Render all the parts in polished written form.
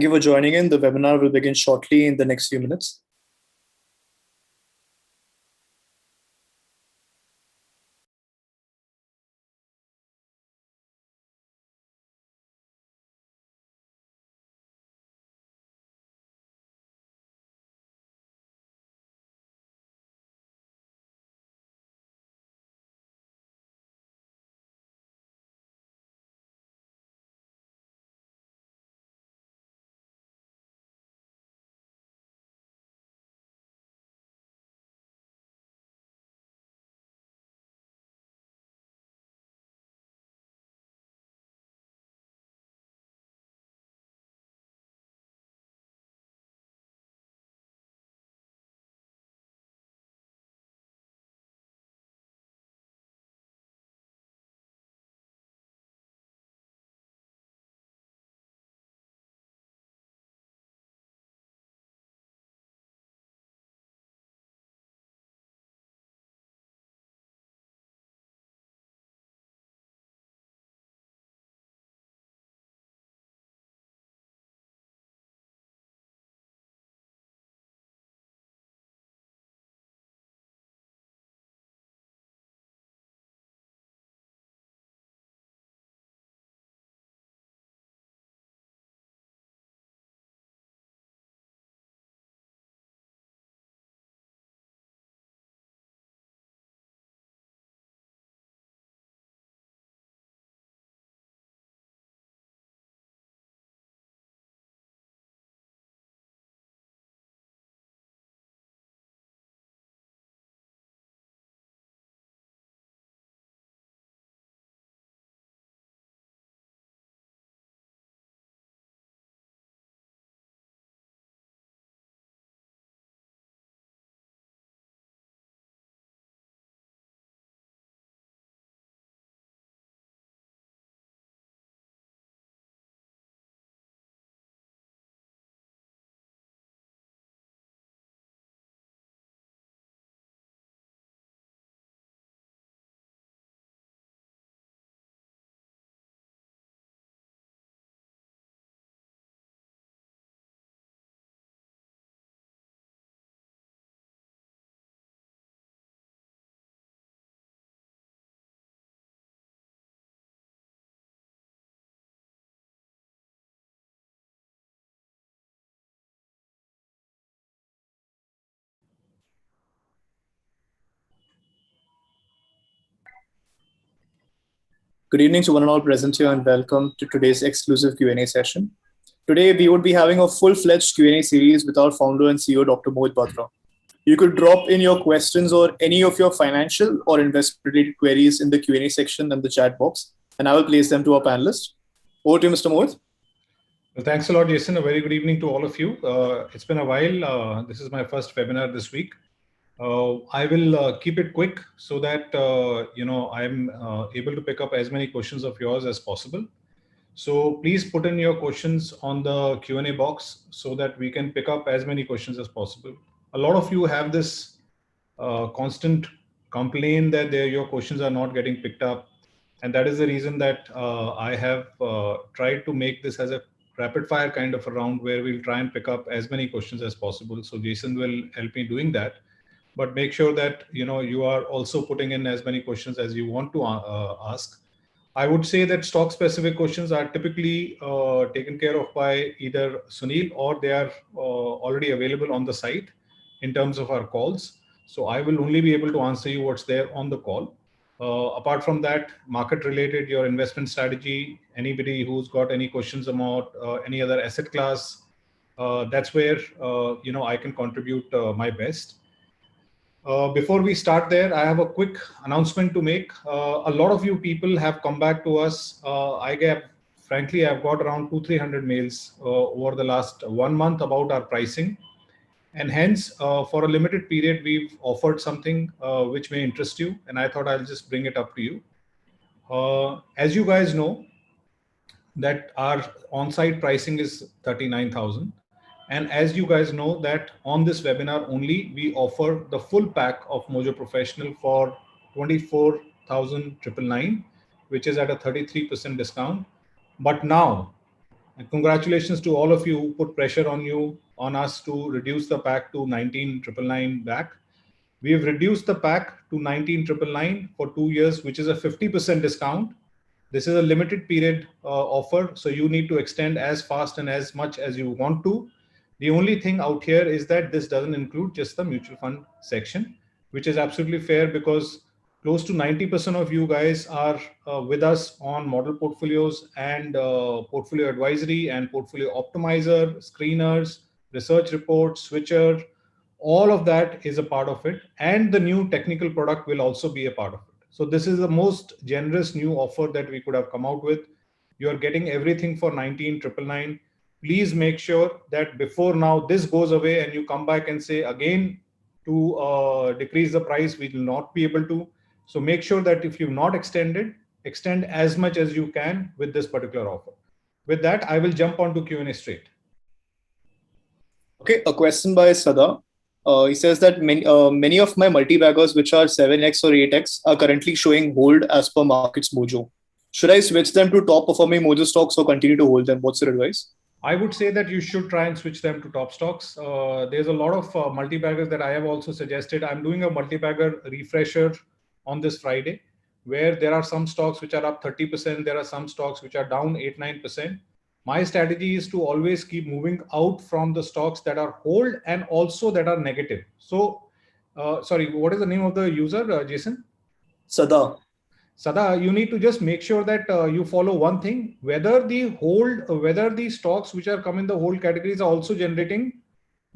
Thank you for joining in. The webinar will begin shortly in the next few minutes. Good evening to one and all present here, and welcome to today's exclusive Q&A session. Today, we would be having a full-fledged Q&A series with our founder and CEO, Dr. Mohit Batra. You could drop in your questions or any of your financial or investment-related queries in the Q&A section and the chat box, and I will place them to our panelists. Over to you, Mr. Mohit. Well, thanks a lot, Jason. A very good evening to all of you. It's been a while. This is my first webinar this week. I will keep it quick so that I'm able to pick up as many questions of yours as possible. So please put in your questions on the Q&A box so that we can pick up as many questions as possible. A lot of you have this constant complaint that your questions are not getting picked up. And that is the reason that I have tried to make this as a rapid fire kind of a round where we'll try and pick up as many questions as possible. So Jason will help me doing that. But make sure that you are also putting in as many questions as you want to ask. I would say that stock specific questions are typically taken care of by either Sunil or they are already available on the site in terms of our calls. So I will only be able to answer you what's there on the call. Apart from that, market related, your investment strategy, anybody who's got any questions about any other asset class, that's where I can contribute my best. Before we start there, I have a quick announcement to make. A lot of you people have come back to us. Frankly, I've got around 200-300 mails over the last 1 month about our pricing. And hence, for a limited period, we've offered something which may interest you. And I thought I'll just bring it up to you. As you guys know, that our on-site pricing is 39,000. And as you guys know that on this webinar only, we offer the full pack of Mojo Professional for 24,999, which is at a 33% discount. But now, And congratulations to all of you who put pressure on us to reduce the pack to 19,999 back. We have reduced the pack to 19,999 for 2 years, which is a 50% discount. This is a limited period offer, so you need to extend as fast and as much as you want to. The only thing out here is that this doesn't include just the mutual fund section, which is absolutely fair because close to 90% of you guys are with us on model portfolios and portfolio advisory and portfolio optimizer, screeners, research reports, switcher. All of that is a part of it, and the new technical product will also be a part of it. So this is the most generous new offer that we could have come out with. You are getting everything for 19,999. Please make sure that before now this goes away and you come back and say again to decrease the price, we will not be able to. So make sure that if you've not extended, extend as much as you can with this particular offer. With that, I will jump on to Q&A straight. Okay, a question by Sada. He says that many of my multi-baggers, which are 7x or 8x, are currently showing hold as per markets mojo. Should I switch them to top performing mojo stocks or continue to hold them? What's your advice? I would say that you should try and switch them to top stocks. There's a lot of multi-baggers that I have also suggested. I'm doing a multi-bagger refresher on this Friday, where there are some stocks which are up 30%. There are some stocks which are down 8-9%. My strategy is to always keep moving out from the stocks that are hold and also that are negative. So, sorry, what is the name of the user, Jason? Sada. Sada, you need to just make sure that you follow one thing, whether the stocks which are come in the hold categories are also generating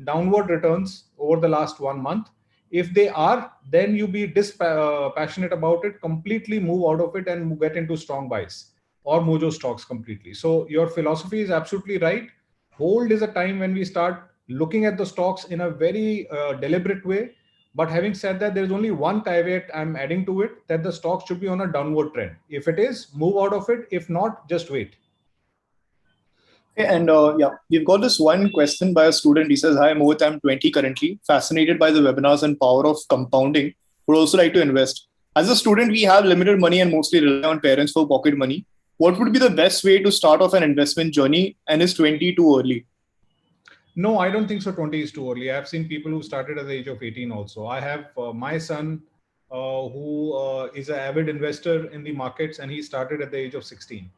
downward returns over the last 1 month. If they are, then you be passionate about it, completely move out of it and get into strong buys or mojo stocks completely. So your philosophy is absolutely right. Hold is a time when we start looking at the stocks in a very deliberate way. But having said that, there's only one caveat I'm adding to it, that the stock should be on a downward trend. If it is, move out of it. If not, just wait. Okay, and we've got this one question by a student. He says, "Hi, Mohit, I'm 20 currently, fascinated by the webinars and power of compounding. Would also like to invest. As a student, we have limited money and mostly rely on parents for pocket money. What would be the best way to start off an investment journey? And is 20 too early?" No, I don't think so. 20 is too early. I've seen people who started at the age of 18 also. I have my son who is an avid investor in the markets, and he started at the age of 16.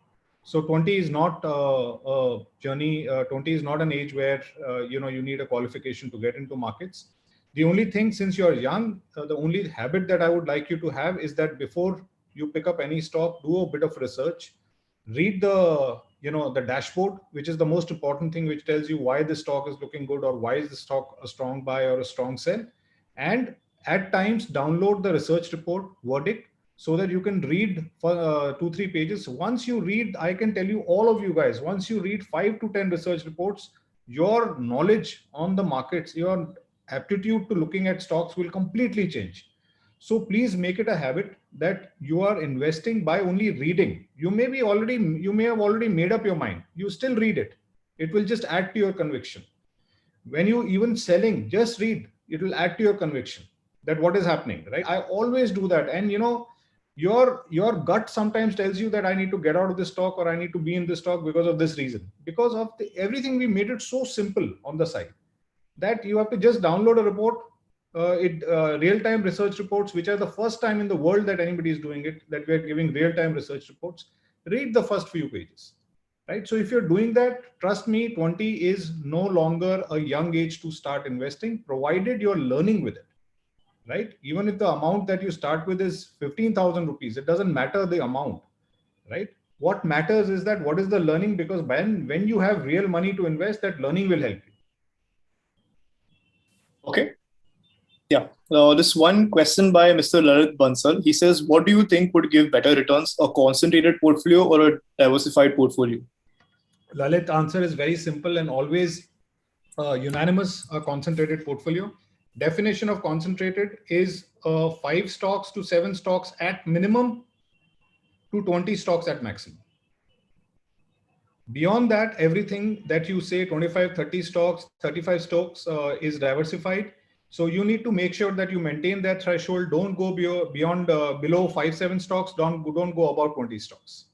So 20 is not a journey. 20 is not an age where you need a qualification to get into markets. The only thing, since you're young, the only habit that I would like you to have is that before you pick up any stock, do a bit of research, read the dashboard, which is the most important thing, which tells you why the stock is looking good or why is the stock a strong buy or a strong sell. And at times download the research report verdict so that you can read for 2-3 pages. Once you read, I can tell you, all of you guys, once you read 5 to 10 research reports, your knowledge on the markets, your aptitude to looking at stocks will completely change. So please make it a habit that you are investing by only reading. You may have already made up your mind. You still read it. It will just add to your conviction. When you even selling, just read. It will add to your conviction that what is happening, right? I always do that. And your gut sometimes tells you that I need to get out of this stock or I need to be in this stock because of this reason. Because of everything, we made it so simple on the side that you have to just download a report, real-time research reports, which are the first time in the world that anybody is doing it, that we are giving real-time research reports. Read the first few pages, right? So if you're doing that, trust me, 20 is no longer a young age to start investing, provided you're learning with it, right? Even if the amount that you start with is 15,000 rupees, it doesn't matter the amount, right? What matters is that what is the learning, because when you have real money to invest, that learning will help you. Okay. Yeah. This one question by Mr. Lalit Bansal. He says, "What do you think would give better returns, a concentrated portfolio or a diversified portfolio?" Lalit, answer is very simple and always unanimous: a concentrated portfolio. Definition of concentrated is 5 stocks to 7 stocks at minimum to 20 stocks at maximum. Beyond that, everything that you say 25, 30 stocks, 35 stocks is diversified. So you need to make sure that you maintain that threshold. Don't go below 5, 7 stocks. Don't go about 20 stocks.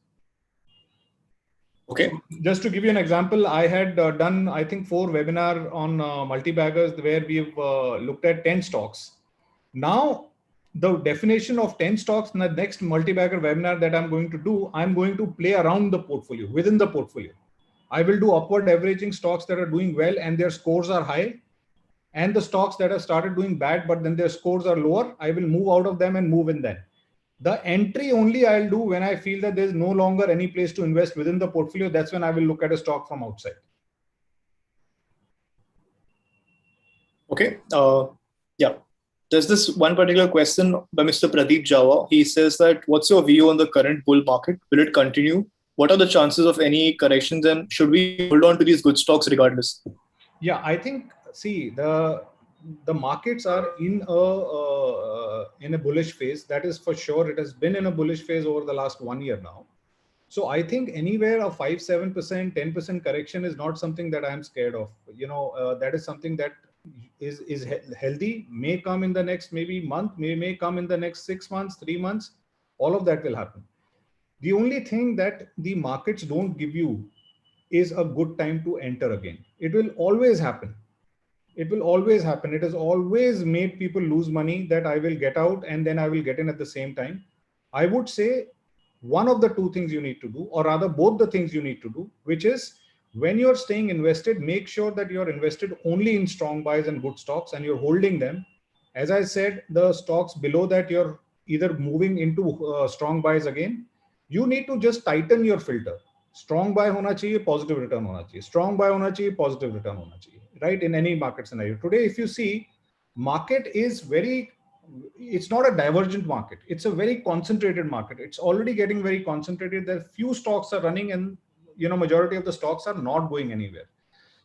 Okay. So just to give you an example, I had done, I think, 4 webinar on multi-baggers where we've looked at 10 stocks. Now, the definition of 10 stocks in the next multi-bagger webinar that I'm going to do, I'm going to play around the portfolio, within the portfolio. I will do upward averaging stocks that are doing well and their scores are high, and the stocks that have started doing bad, but then their scores are lower. I will move out of them and move in them. The entry only I'll do when I feel that there's no longer any place to invest within the portfolio. That's when I will look at a stock from outside. Okay. Yeah. There's this one particular question by Mr. Pradeep Java. He says that, what's your view on the current bull market? Will it continue? What are the chances of any corrections, and should we hold on to these good stocks regardless? Yeah, I think, see, the markets are in a bullish phase. That is for sure. It has been in a bullish phase over the last 1 year now. So I think anywhere a 5-7%, 10% correction is not something that I'm scared of. That is something that is healthy, may come in the next maybe month, may come in the next 6 months, 3 months. All of that will happen. The only thing that the markets don't give you is a good time to enter again. It will always happen. It will always happen. It has always made people lose money that I will get out and then I will get in at the same time. I would say one of the two things you need to do, or rather both the things you need to do, which is when you're staying invested, make sure that you're invested only in strong buys and good stocks and you're holding them. As I said, the stocks below that you're either moving into strong buys again. You need to just tighten your filter. Strong buy hona chahiye, positive return hona chahiye. Strong buy hona chahiye, positive return hona chahiye. Right? In any market scenario. Today, if you see, market is it's not a divergent market. It's a very concentrated market. It's already getting very concentrated. There few stocks are running and majority of the stocks are not going anywhere.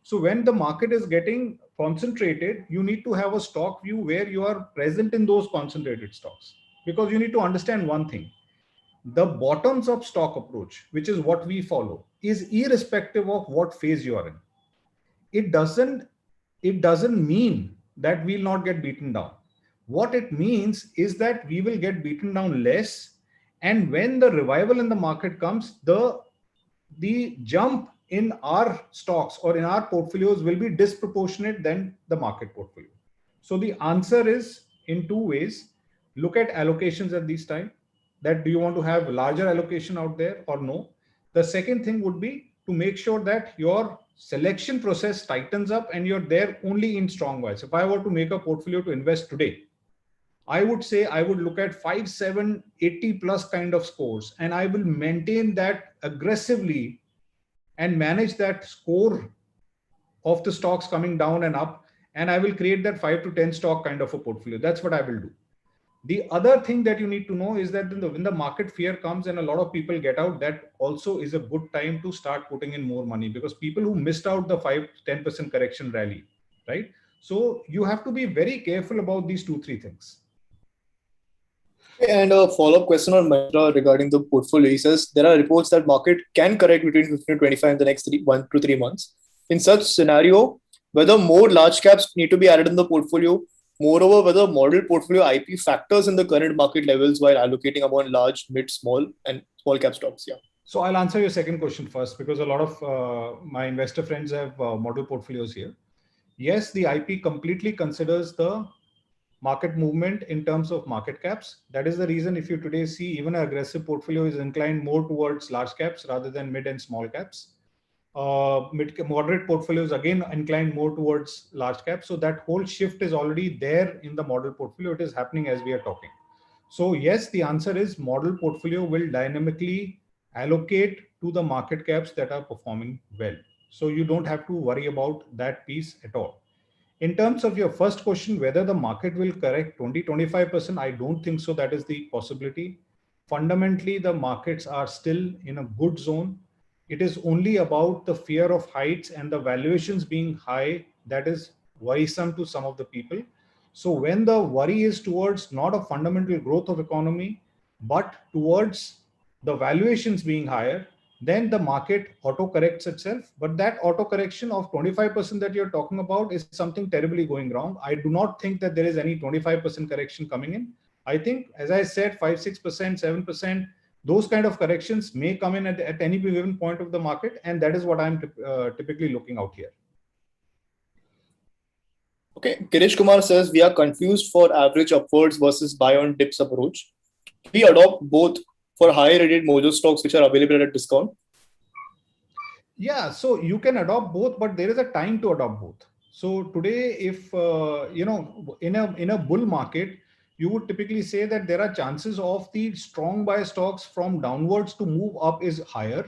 So when the market is getting concentrated, you need to have a stock view where you are present in those concentrated stocks, because you need to understand one thing. The bottoms up stock approach, which is what we follow, is irrespective of what phase you are in. It doesn't mean that we'll not get beaten down. What it means is that we will get beaten down less, and when the revival in the market comes, the jump in our stocks or in our portfolios will be disproportionate than the market portfolio. So the answer is in two ways. Look at allocations at this time. That do you want to have larger allocation out there or no? The second thing would be to make sure that your selection process tightens up and you're there only in strong buys. If I were to make a portfolio to invest today, I would say I would look at 5, 7, 80 plus kind of scores, and I will maintain that aggressively and manage that score of the stocks coming down and up. And I will create that 5 to 10 stock kind of a portfolio. That's what I will do. The other thing that you need to know is that when the market fear comes and a lot of people get out, that also is a good time to start putting in more money, because people who missed out the 5-10% correction rally, right? So you have to be very careful about these 2-3 things. And a follow-up question on Mahindra regarding the portfolio. He says there are reports that market can correct between 15 to 25 in the next 1 to 3 months. In such scenario, whether more large caps need to be added in the portfolio, moreover, whether model portfolio IP factors in the current market levels while allocating among large, mid, small, and small cap stocks. Yeah. So I'll answer your second question first, because a lot of my investor friends have model portfolios here. Yes, the IP completely considers the market movement in terms of market caps. That is the reason if you today see even an aggressive portfolio is inclined more towards large caps rather than mid and small caps. Moderate portfolios again inclined more towards large caps. So that whole shift is already there in the model portfolio. It is happening as we are talking. So yes, the answer is model portfolio will dynamically allocate to the market caps that are performing well. So you don't have to worry about that piece at all. In terms of your first question, whether the market will correct 20-25%, I don't think so. That is the possibility. Fundamentally, the markets are still in a good zone. It is only about the fear of heights and the valuations being high that is worrisome to some of the people. So when the worry is towards not a fundamental growth of economy, but towards the valuations being higher, then the market auto corrects itself. But that auto correction of 25% that you're talking about is something terribly going wrong. I do not think that there is any 25% correction coming in. I think, as I said, 5, 6%, 7%, those kind of corrections may come in at any given point of the market, and that is what I'm typically looking out here. Okay, Girish Kumar says we are confused for average upwards versus buy on dips approach. Can we adopt both for high rated mojo stocks which are available at a discount? Yeah, so you can adopt both, but there is a time to adopt both. So today, if in a bull market, you would typically say that there are chances of the strong buy stocks from downwards to move up is higher.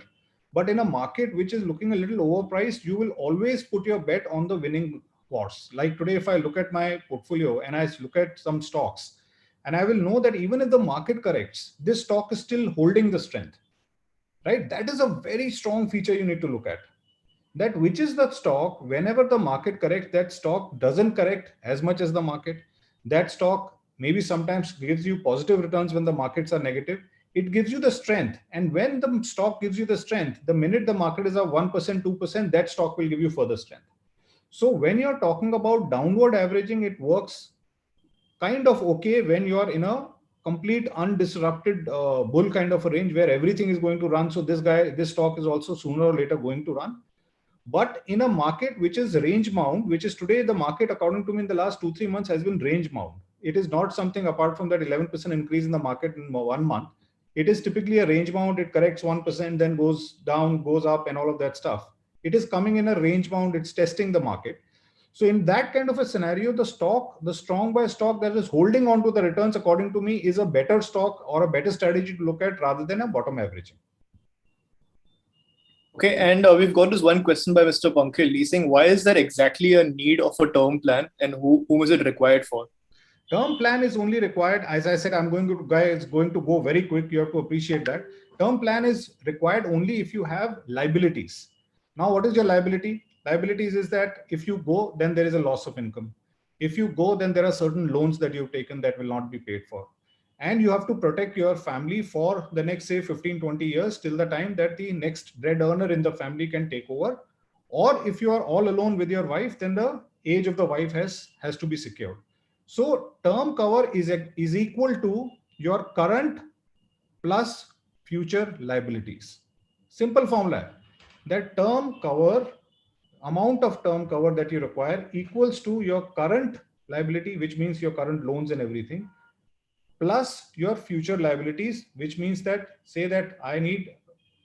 But in a market which is looking a little overpriced, you will always put your bet on the winning horse. Like today, if I look at my portfolio and I look at some stocks, and I will know that even if the market corrects, this stock is still holding the strength, right? That is a very strong feature you need to look at. That which is the stock, whenever the market corrects, that stock doesn't correct as much as the market. That stock maybe sometimes gives you positive returns when the markets are negative. It gives you the strength. And when the stock gives you the strength, the minute the market is up 1%, 2%, that stock will give you further strength. So when you're talking about downward averaging, it works kind of okay when you're in a complete undisrupted bull kind of a range where everything is going to run. So this stock is also sooner or later going to run. But in a market which is range bound, which is today the market, according to me, in the last 2-3 months has been range bound. It is not something apart from that 11% increase in the market in 1 month. It is typically a range bound. It corrects 1%, then goes down, goes up, and all of that stuff. It is coming in a range bound. It's testing the market. So in that kind of a scenario, the strong buy stock that is holding on to the returns, according to me, is a better stock or a better strategy to look at rather than a bottom averaging. Okay, and we've got this one question by Mr. Pankil. He's saying, why is there exactly a need of a term plan and whom is it required for? Term plan is only required, as I said, I'm going to go very quick. You have to appreciate that. Term plan is required only if you have liabilities. Now, what is your liability? Liabilities is that if you go, then there is a loss of income. If you go, then there are certain loans that you've taken that will not be paid for. And you have to protect your family for the next, say, 15, 20 years till the time that the next bread earner in the family can take over. Or if you are all alone with your wife, then the age of the wife has to be secured. So term cover is equal to your current plus future liabilities. Simple formula. That term cover, amount of term cover that you require equals to your current liability, which means your current loans and everything, plus your future liabilities, which means that say that I need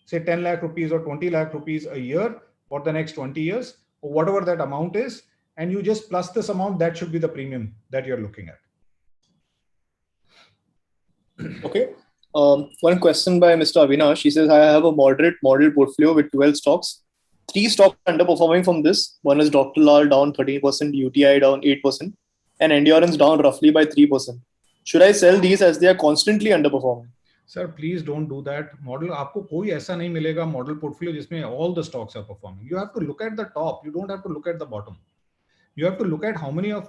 say 10 lakh rupees or 20 lakh rupees a year for the next 20 years, or whatever that amount is, and you just plus this amount, that should be the premium that you're looking at. Okay. One question by Mr. Avinash. He says, I have a moderate model portfolio with 12 stocks. 3 stocks underperforming from this. One is Dr. Lal down 13%, UTI down 8%, and Endurance down roughly by 3%. Should I sell these as they are constantly underperforming? Sir, please don't do that. Model, आपको कोई ऐसा नहीं मिलेगा model portfolio जिसमें all the stocks are performing. You have to look at the top. You don't have to look at the bottom. You have to look at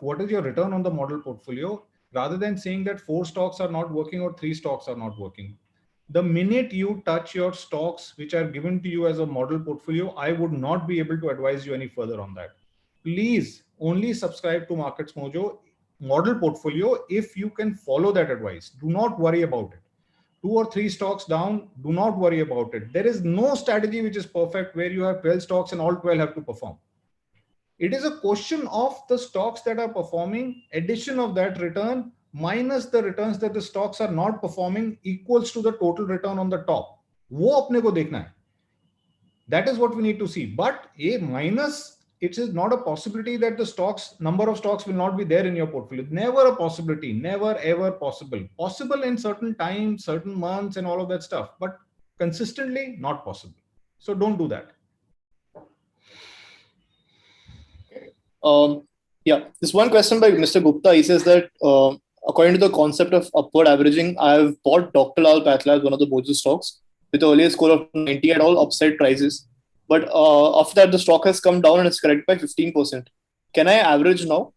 what is your return on the model portfolio, rather than saying that 4 stocks are not working or 3 stocks are not working. The minute you touch your stocks which are given to you as a model portfolio, I would not be able to advise you any further on that. Please only subscribe to Markets Mojo model portfolio if you can follow that advice. Do not worry about it. 2 or 3 stocks down, do not worry about it. There is no strategy which is perfect where you have 12 stocks and all 12 have to perform. It is a question of the stocks that are performing, addition of that return minus the returns that the stocks are not performing equals to the total return on the top. वो अपने को देखना है. That is what we need to see. But a minus, it is not a possibility that the number of stocks will not be there in your portfolio. Never a possibility. Never ever possible. Possible in certain times, certain months, and all of that stuff. But consistently, not possible. So don't do that. This one question by Mr. Gupta. He says that according to the concept of upward averaging, I have bought Dr. Lal Pathlab, one of the Mojo stocks, with the earlier score of 90 at all upside prices. But after that, the stock has come down and it's corrected by 15%. Can I average now?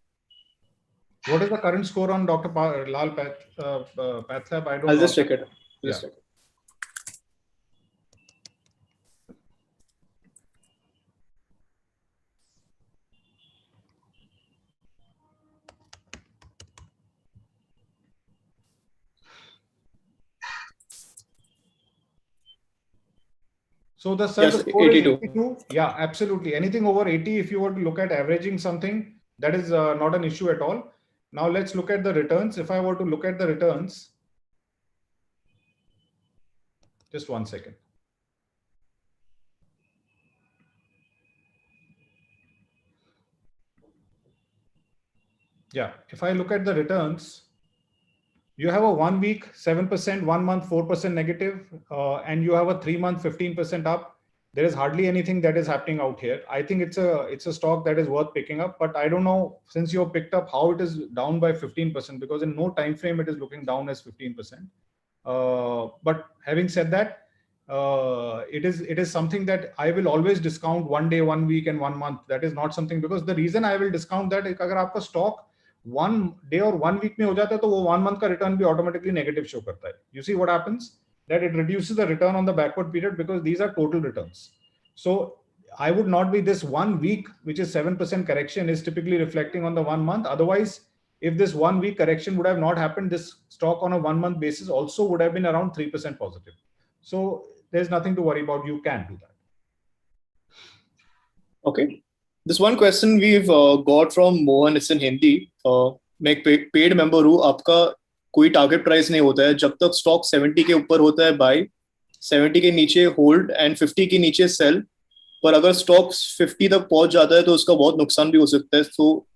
What is the current score on Dr. Lal Pathlab? I don't know. I'll just check it. Check it. So the Yes, score is 82. 82. Yeah, absolutely. Anything over 80, if you were to look at averaging something, that is not an issue at all. Now let's look at the returns. If I were to look at the returns, just 1 second. Yeah, if I look at the returns, you have a 1 week 7%, 1 month 4% negative, and you have a 3 month 15% up. There is hardly anything that is happening out here. I think it's a stock that is worth picking up, but I don't know, since you have picked up, how it is down by 15%, because in no time frame it is looking down as 15%. But having said that, it is something that I will always discount 1 day, 1 week, and 1 month. That is not something, because the reason I will discount that is, अगर आपका stock 1 day or 1 week में हो जाता है, तो वो 1 month का return भी automatically negative show करता है. You see what happens? That it reduces the return on the backward period, because these are total returns. So I would not be, this 1 week, which is 7% correction, is typically reflecting on the 1 month. Otherwise, if this 1 week correction would have not happened, this stock on a 1 month basis also would have been around 3% positive. So there's nothing to worry about. You can do that. Okay. This one question we've got from Mohan. It's in Hindi. मैं एक paid member हूँ. आपका कोई target price नहीं होता है. जब तक स्टॉक 70 के ऊपर होता है बाय, 70 के नीचे होल्ड एंड 50 के नीचे सेल. पर अगर स्टॉक 50 तक पहुंच जाता है तो उसका बहुत नुकसान भी हो सकता है. तो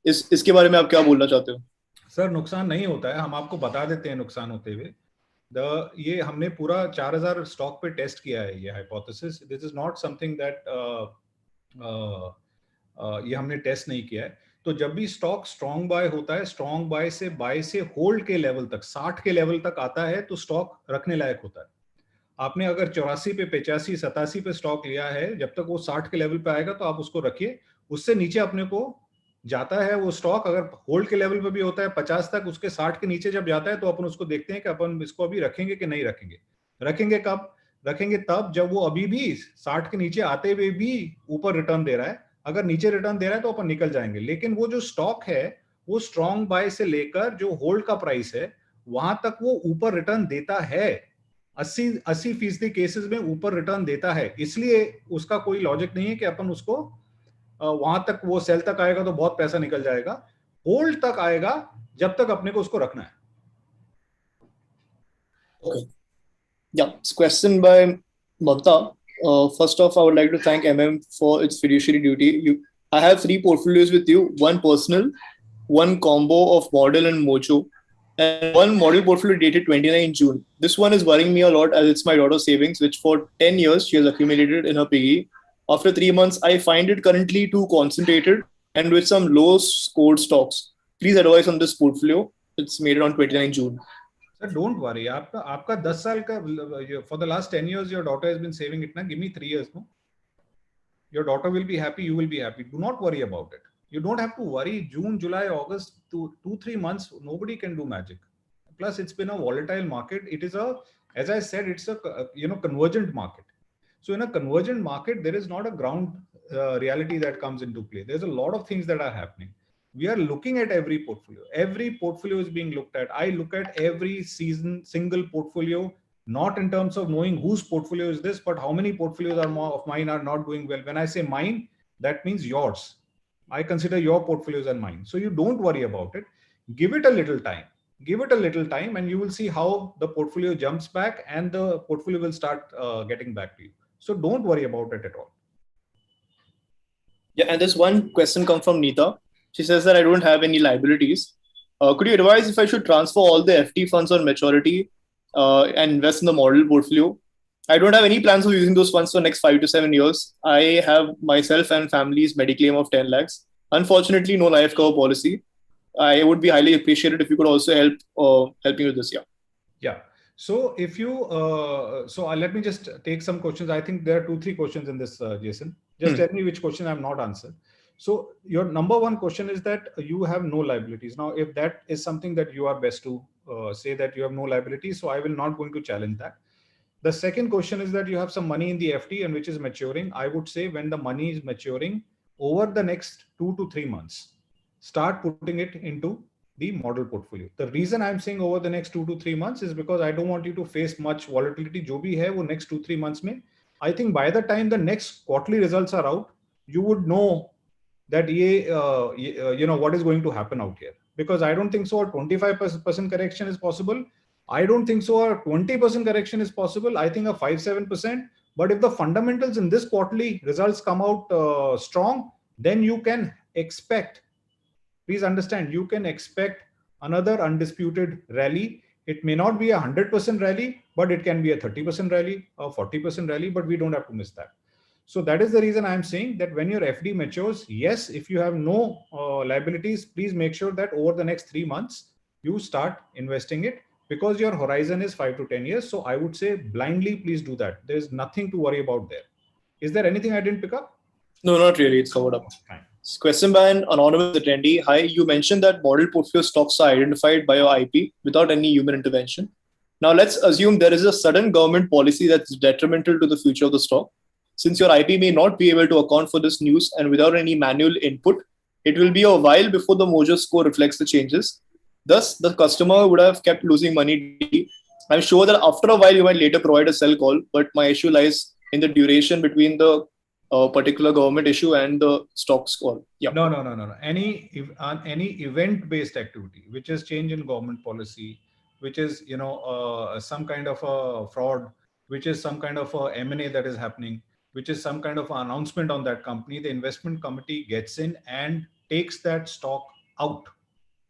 इसके बारे में आप क्या बोलना चाहते हो? सर, नुकसान नहीं होता है, हम आपको बता देते हैं नुकसान होते हुए. ये हमने पूरा 4000 स्टॉक पे टेस्ट किया है. ये hypothesis, this is not something that ये हमने टेस्ट नहीं किया है. तो जब भी स्टॉक स्ट्रॉन्ग बाय होता है, स्ट्रॉन्ग बाय से होल्ड के लेवल तक, 60 के लेवल तक आता है, तो स्टॉक रखने लायक होता है. आपने अगर 84 पे, 85, 87 पे स्टॉक लिया है, जब तक वो 60 के लेवल पे आएगा तो आप उसको रखिए. उससे नीचे अपने को जाता है वो स्टॉक, अगर होल्ड के लेवल पे भी होता है 50 तक, उसके 60 के नीचे जब जाता है तो अपन उसको देखते हैं कि अपन इसको अभी रखेंगे कि नहीं रखेंगे. रखेंगे कब? रखेंगे तब जब वो अभी भी 60 के नीचे आते हुए भी ऊपर रिटर्न दे रहा है. अगर नीचे रिटर्न दे रहा है तो अपन निकल जाएंगे. लेकिन वो जो स्टॉक है, वो स्ट्रॉन्ग बाय से लेकर जो होल्ड का प्राइस है, वहां तक वो ऊपर रिटर्न देता है. 80% केसेस में ऊपर रिटर्न देता है. इसलिए उसका कोई लॉजिक नहीं है कि अपन उसको वहां तक, वो सेल तक आएगा तो बहुत पैसा निकल जाएगा. होल्ड तक आएगा जब तक अपने को उसको रखना है. Okay. Yeah, it's question by Mamta. First off, I would like to thank for its fiduciary duty. I have 3 portfolios with you: one personal, one combo of model and mojo, and one model portfolio dated 29 June. This one is worrying me a lot as it's my daughter's savings, which for 10 years she has accumulated in her piggy. After 3 months, I find it currently too concentrated and with some low scored stocks. Please advise on this portfolio. It's made on 29 June. Sir, don't worry. आपका 10 साल का, for the last 10 years your daughter has been saving it. Give me 3 years. No? Your daughter will be happy, you will be happy. Do not worry about it. You don't have to worry. June, July, August, 2-3 months, nobody can do magic. Plus, it's been a volatile market. It is as I said, it's a convergent market. So in a convergent market, there is not a ground reality that comes into play. There's a lot of things that are happening. We are looking at every portfolio. Every portfolio is being looked at. I look at every single portfolio, not in terms of knowing whose portfolio is this, but how many portfolios of mine are not doing well. When I say mine, that means yours. I consider your portfolios and mine. So you don't worry about it. Give it a little time. Give it a little time and you will see how the portfolio jumps back and the portfolio will start getting back to you. So don't worry about it at all. Yeah, and this one question comes from Neeta. She says that I don't have any liabilities. Could you advise if I should transfer all the FT funds on maturity and invest in the model portfolio? I don't have any plans of using those funds for next 5 to 7 years. I have myself and family's Mediclaim of 10 lakhs. Unfortunately, no life cover policy. I would be highly appreciated if you could also help me with this. Yeah. So if you, let me just take some questions. I think there are 2-3 questions in this, Jason. Just tell me which question I have not answered. So your number one question is that you have no liabilities. Now, if that is something that you are best to say that you have no liabilities, so I will not going to challenge that. The second question is that you have some money in the FD and which is maturing. I would say when the money is maturing over the next 2 to 3 months, start putting it into the model portfolio. The reason I'm saying over the next 2 to 3 months is because I don't want you to face much volatility. जो भी है वो next 2-3 months में I think by the time the next quarterly results are out, you would know that what is going to happen out here. Because I don't think so a 25% correction is possible. I don't think so a 20% correction is possible. I think a 5-7%. But if the fundamentals in this quarterly results come out strong, then you can expect, please understand, you can expect another undisputed rally. It may not be a 100% rally, but it can be a 30% rally or 40% rally, but we don't have to miss that. So that is the reason I'm saying that when your FD matures, yes, if you have no liabilities, please make sure that over the next 3 months, you start investing it, because your horizon is 5 to 10 years. So I would say blindly, please do that. There's nothing to worry about there. Is there anything I didn't pick up? No, not really. It's covered up. Fine. Question by an anonymous attendee. Hi, you mentioned that model portfolio stocks are identified by your IP without any human intervention. Now, let's assume there is a sudden government policy that's detrimental to the future of the stock. Since your IP may not be able to account for this news and without any manual input, it will be a while before the Mojo score reflects the changes. Thus, the customer would have kept losing money daily. I'm sure that after a while, you might later provide a sell call, but my issue lies in the duration between the particular government issue and the stock score. Yeah. No. Any event-based activity, which is change in government policy, which is some kind of a fraud, which is some kind of a M&A that is happening, which is some kind of an announcement on that company, the investment committee gets in and takes that stock out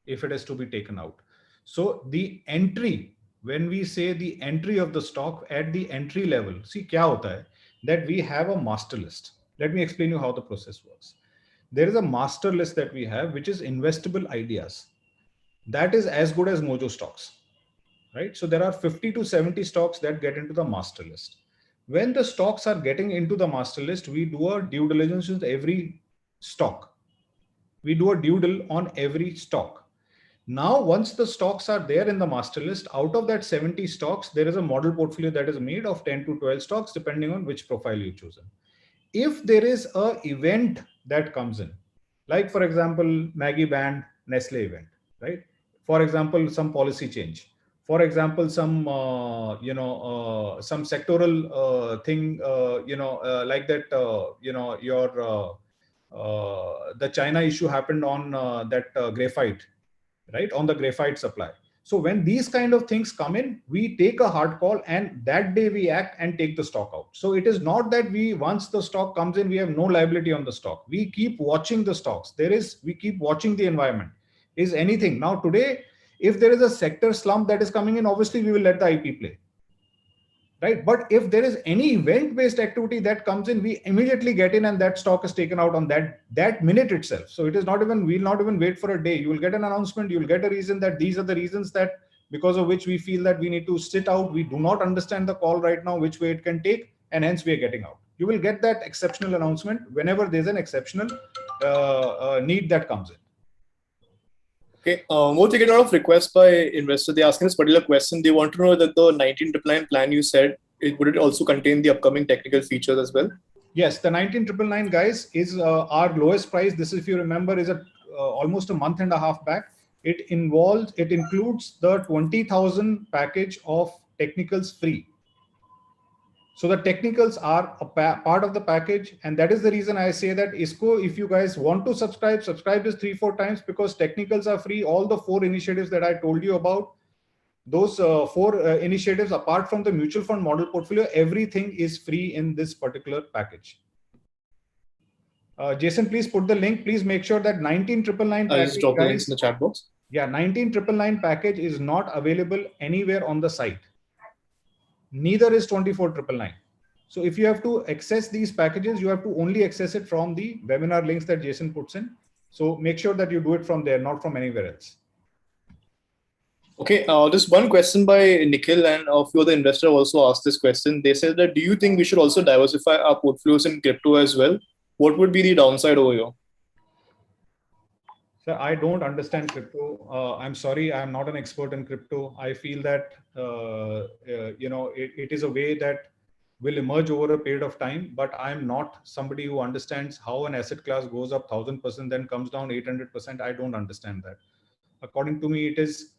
if it is to be taken out. So the entry, when we say the entry of the stock at the entry level, see kya hota hai, that we have a master list. Let me explain you how the process works. There is a master list that we have, which is investable ideas. That is as good as Mojo stocks, right? So there are 50 to 70 stocks that get into the master list. When the stocks are getting into the master list, we do a due diligence with every stock. We do a due diligence on every stock. Now, once the stocks are there in the master list, out of that 70 stocks, there is a model portfolio that is made of 10 to 12 stocks, depending on which profile you chosen. If there is an event that comes in, like for example, Maggie banned Nestle event, right? For example, some policy change. For example, some some sectoral thing, like that. The China issue happened on that graphite, right? On the graphite supply. So when these kind of things come in, we take a hard call, and that day we act and take the stock out. So it is not that once the stock comes in, we have no liability on the stock. We keep watching the stocks. We keep watching the environment. Is anything now today, if there is a sector slump that is coming in, obviously we will let the IP play. Right? But if there is any event-based activity that comes in, we immediately get in and that stock is taken out on that minute itself. So it is not even, we'll not even wait for a day. You will get an announcement, you will get a reason that these are the reasons that because of which we feel that we need to sit out. We do not understand the call right now, which way it can take, and hence we are getting out. You will get that exceptional announcement whenever there's an exceptional need that comes in. Okay, more to get a lot of requests by investors. They're asking this particular question. They want to know that the 19999 plan you said, would it also contain the upcoming technical features as well? Yes, the 19999 guys is our lowest price. This, if you remember, is almost a month and a half back. It includes the 20,000 package of technicals free. So the technicals are a part of the package, and that is the reason I say that ISCO, if you guys want to subscribe this 3-4 times, because technicals are free. All the 4 initiatives that I told you about, those 4 initiatives, apart from the mutual fund model portfolio, everything is free in this particular package. Jason, please put the link. Please make sure that 19999 package. I'll just drop the links in the chat box. Yeah, 19999 package is not available anywhere on the site. Neither is 24999. So if you have to access these packages, you have to only access it from the webinar links that Jason puts in. So make sure that you do it from there, not from anywhere else. Okay, just one question by Nikhil, and a few other investors also asked this question. They said that, do you think we should also diversify our portfolios in crypto as well? What would be the downside over here? Sir, I don't understand crypto. I'm sorry, I'm not an expert in crypto. I feel that it is a way that will emerge over a period of time, but I'm not somebody who understands how an asset class goes up 1000%, then comes down 800%. I don't understand that. According to me, it is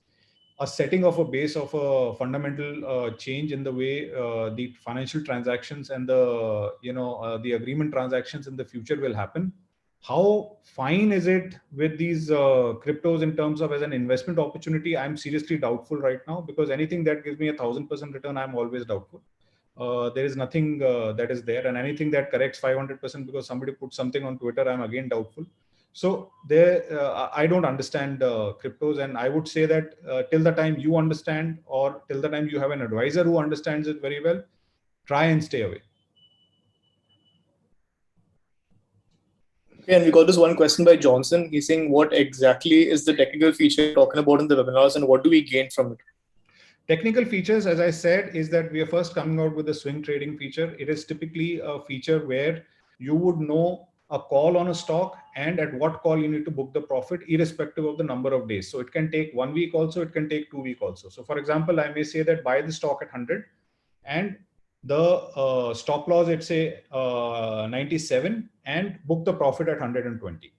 a setting of a base of a fundamental change in the way the financial transactions and the agreement transactions in the future will happen. How fine is it with these cryptos in terms of as an investment opportunity? I'm seriously doubtful right now, because anything that gives me 1,000% return, I'm always doubtful. There is nothing that is there, and anything that corrects 500% because somebody put something on Twitter, I'm again doubtful. So I don't understand cryptos, and I would say that till the time you understand, or till the time you have an advisor who understands it very well, try and stay away. Okay, and we got this one question by Johnson. He's saying, what exactly is the technical feature you're talking about in the webinars, and what do we gain from it? Technical features, as I said, is that we are first coming out with a swing trading feature. It is typically a feature where you would know a call on a stock and at what call you need to book the profit, irrespective of the number of days. So it can take 1 week also, it can take 2 weeks also. So for example, I may say that buy the stock at 100 and the stop loss, let's say 97, and book the profit at 120,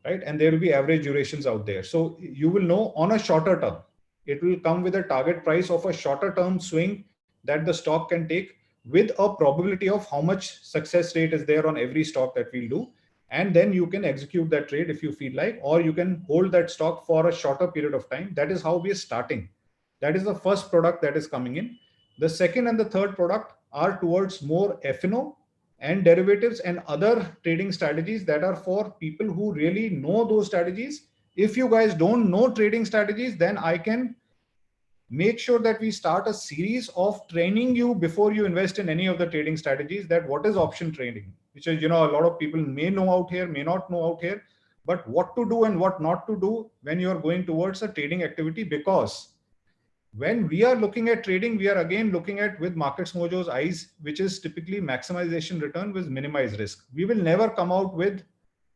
right? And there will be average durations out there. So you will know on a shorter term, it will come with a target price of a shorter term swing that the stock can take, with a probability of how much success rate is there on every stock that we'll do. And then you can execute that trade if you feel like, or you can hold that stock for a shorter period of time. That is how we are starting. That is the first product that is coming in. The second and the third product are towards more F&O and derivatives and other trading strategies that are for people who really know those strategies. If you guys don't know trading strategies, then I can make sure that we start a series of training you before you invest in any of the trading strategies, that what is option trading, which is, a lot of people may know out here, may not know out here, but what to do and what not to do when you're going towards a trading activity. Because when we are looking at trading, we are again looking at with Markets Mojo's eyes, which is typically maximization return with minimized risk. We will never come out with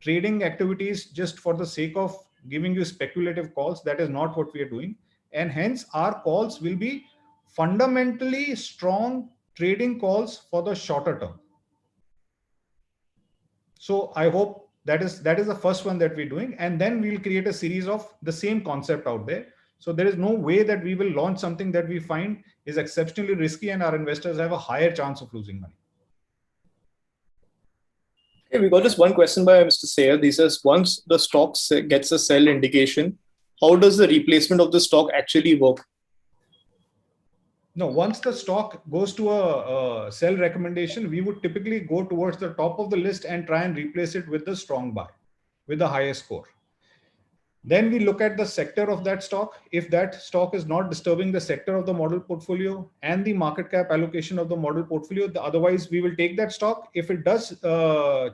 trading activities just for the sake of giving you speculative calls. That is not what we are doing. And hence our calls will be fundamentally strong trading calls for the shorter term. So I hope that is the first one that we're doing. And then we'll create a series of the same concept out there. So there is no way that we will launch something that we find is exceptionally risky and our investors have a higher chance of losing money. Okay, we got this one question by Mr. Sayed. He says, once the stock gets a sell indication, how does the replacement of the stock actually work? No, once the stock goes to a sell recommendation, we would typically go towards the top of the list and try and replace it with the strong buy, with the highest score. Then we look at the sector of that stock. If that stock is not disturbing the sector of the model portfolio and the market cap allocation of the model portfolio, otherwise we will take that stock. If it does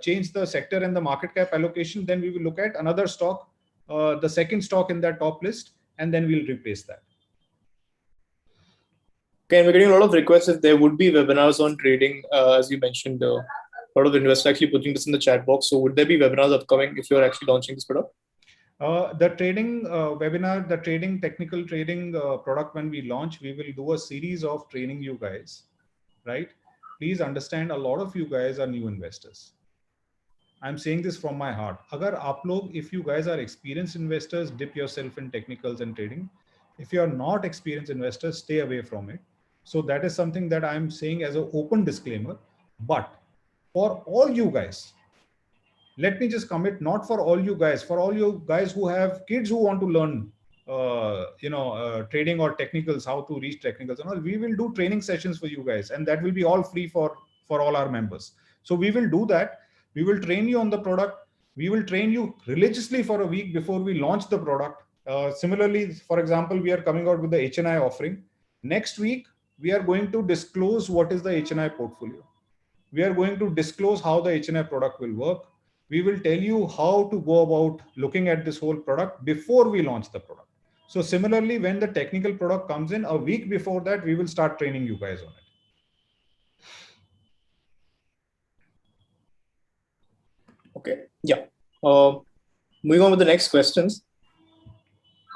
change the sector and the market cap allocation, then we will look at another stock, the second stock in that top list, and then we'll replace that. Okay, and we're getting a lot of requests if there would be webinars on trading, as you mentioned. A lot of investors actually putting this in the chat box. So would there be webinars upcoming if you're actually launching this product? The trading webinar, the technical trading product, when we launch, we will do a series of training you guys, right? Please understand, a lot of you guys are new investors. I'm saying this from my heart. Agar aap log, if you guys are experienced investors, dip yourself in technicals and trading. If you are not experienced investors, stay away from it. So that is something that I'm saying as an open disclaimer. But for all you guys, let me just commit, not for all you guys, for all you guys who have kids who want to learn, trading or technicals, how to reach technicals and all, we will do training sessions for you guys, and that will be all free for all our members. So we will do that. We will train you on the product. We will train you religiously for a week before we launch the product. Similarly, for example, we are coming out with the HNI offering. Next week, we are going to disclose what is the HNI portfolio. We are going to disclose how the HNI product will work. We will tell you how to go about looking at this whole product before we launch the product. So similarly, when the technical product comes in, a week before that, we will start training you guys on it. Okay, yeah. Moving on with the next questions.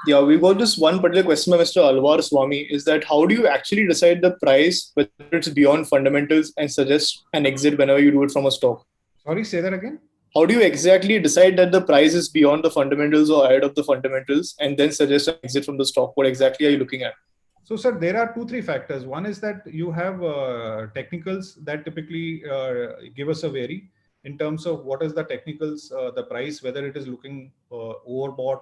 Yeah, we've got this one particular question by Mr. Alvar Swami, is that how do you actually decide the price, whether it's beyond fundamentals, and suggest an exit whenever you do it from a stock? Sorry, say that again. How do you exactly decide that the price is beyond the fundamentals or ahead of the fundamentals and then suggest an exit from the stock? What exactly are you looking at? So, sir, there are 2, 3 factors. One is that you have technicals that typically give us a vary in terms of what is the technicals, the price, whether it is looking overbought,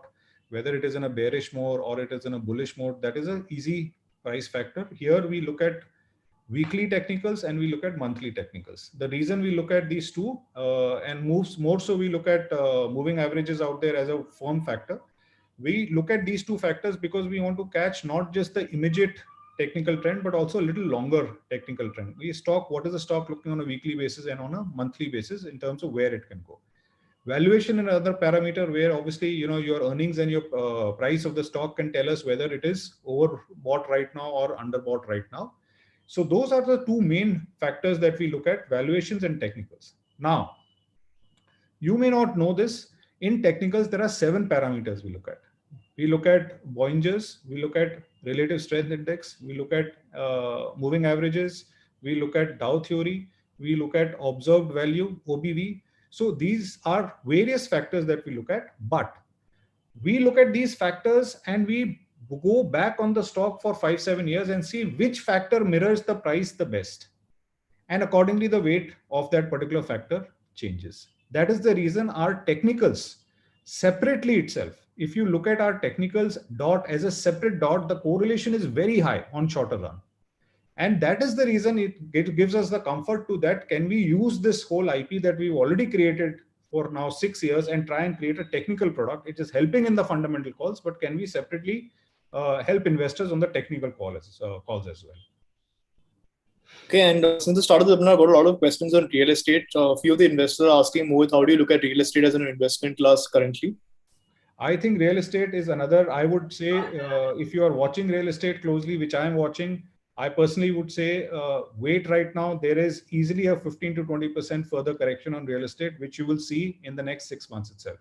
whether it is in a bearish mode or it is in a bullish mode. That is an easy price factor. Here we look at weekly technicals and we look at monthly technicals. The reason we look at these two and moves more so we look at moving averages out there as a firm factor. We look at these two factors because we want to catch not just the immediate technical trend, but also a little longer technical trend. We stock what is the stock looking on a weekly basis and on a monthly basis in terms of where it can go. Valuation and another parameter where obviously your earnings and your price of the stock can tell us whether it is overbought right now or underbought right now. So those are the two main factors that we look at, valuations and technicals. Now, you may not know this. In technicals, there are 7 parameters we look at. We look at Bollinger's, we look at relative strength index, we look at moving averages, we look at Dow theory, we look at observed value, OBV. So these are various factors that we look at, but we look at these factors and we go back on the stock for 5-7 years and see which factor mirrors the price the best. And accordingly, the weight of that particular factor changes. That is the reason our technicals separately itself, if you look at our technicals dot as a separate dot, the correlation is very high on shorter run. And that is the reason it gives us the comfort to that. Can we use this whole IP that we've already created for now 6 years and try and create a technical product? It is helping in the fundamental calls, but can we separately help investors on the technical calls as well? Okay, and since the start of the webinar, I got a lot of questions on real estate. A few of the investors are asking, Mohit, how do you look at real estate as an investment class currently? I think real estate is another, I would say, if you are watching real estate closely, which I am watching, I personally would say wait right now. There is easily a 15 to 20% further correction on real estate, which you will see in the next 6 months itself.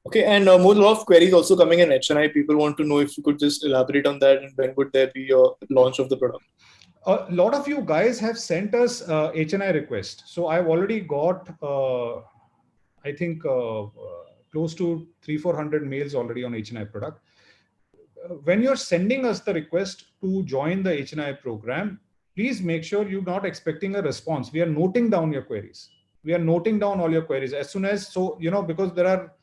Okay, and more lot of queries also coming in HNI. People want to know if you could just elaborate on that and when would there be a launch of the product? A lot of you guys have sent us HNI request. So I've already got, I think, close to 300-400 mails already on HNI product. When you're sending us the request to join the HNI program, please make sure you're not expecting a response. We are noting down your queries. We are noting down all your queries as soon as, so, because there are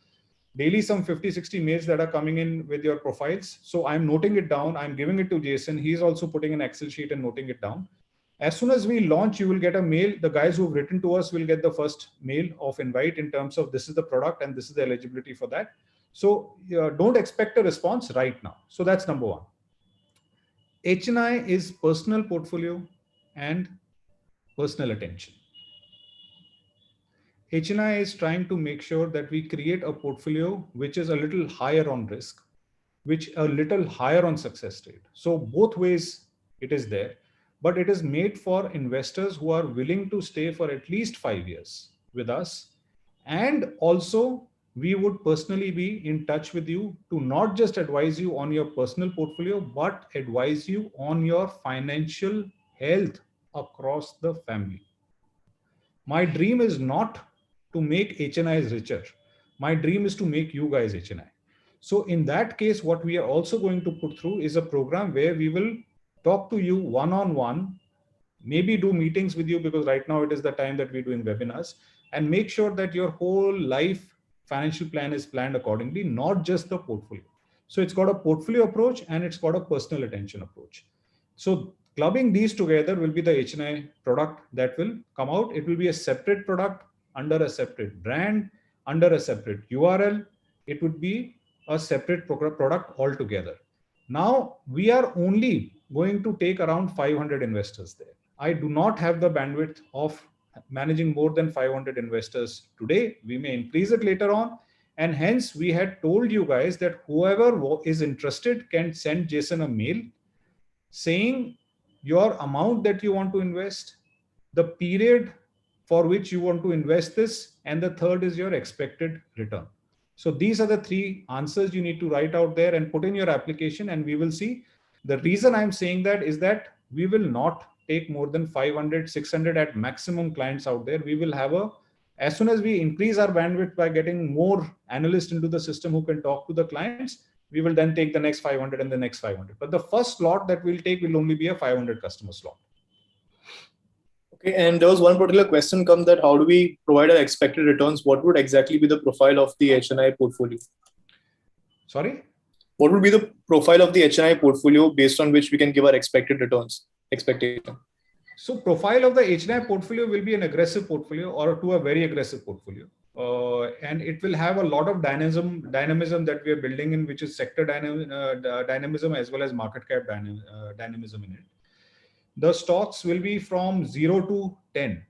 daily some 50-60 mails that are coming in with your profiles. So I'm noting it down. I'm giving it to Jason. He's also putting an Excel sheet and noting it down. As soon as we launch, you will get a mail. The guys who've written to us will get the first mail of invite in terms of this is the product and this is the eligibility for that. So don't expect a response right now. So that's number one. HNI is personal portfolio and personal attention. HNI is trying to make sure that we create a portfolio which is a little higher on risk, which a little higher on success rate. So both ways it is there, but it is made for investors who are willing to stay for at least 5 years with us. And also we would personally be in touch with you to not just advise you on your personal portfolio, but advise you on your financial health across the family. My dream is not to make HNIs richer. My dream is to make you guys HNI. So in that case, what we are also going to put through is a program where we will talk to you one-on-one, maybe do meetings with you, because right now it is the time that we're doing webinars, and make sure that your whole life financial plan is planned accordingly, not just the portfolio. So it's got a portfolio approach and it's got a personal attention approach. So clubbing these together will be the HNI product that will come out. It will be a separate product under a separate brand, under a separate URL. It would be a separate product altogether. Now we are only going to take around 500 investors there. I do not have the bandwidth of managing more than 500 investors today. We may increase it later on. And hence we had told you guys that whoever is interested can send Jason a mail saying your amount that you want to invest, the period for which you want to invest this, and the third is your expected return. So these are the 3 answers you need to write out there and put in your application, and we will see. The reason I'm saying that is that we will not take more than 500, 600 at maximum clients out there. We will have a As soon as we increase our bandwidth by getting more analysts into the system who can talk to the clients, we will then take the next 500 and the next 500. But the first slot that we'll take will only be a 500 customer slot. Okay, and there was one particular question come that how do we provide our expected returns? What would exactly be the profile of the HNI portfolio? Sorry? What would be the profile of the HNI portfolio based on which we can give our expected returns expectation? So profile of the HNI portfolio will be an aggressive portfolio or to a very aggressive portfolio. And it will have a lot of dynamism that we are building in, which is sector dynamism as well as market cap dynamism in it. The stocks will be from 0 to 10.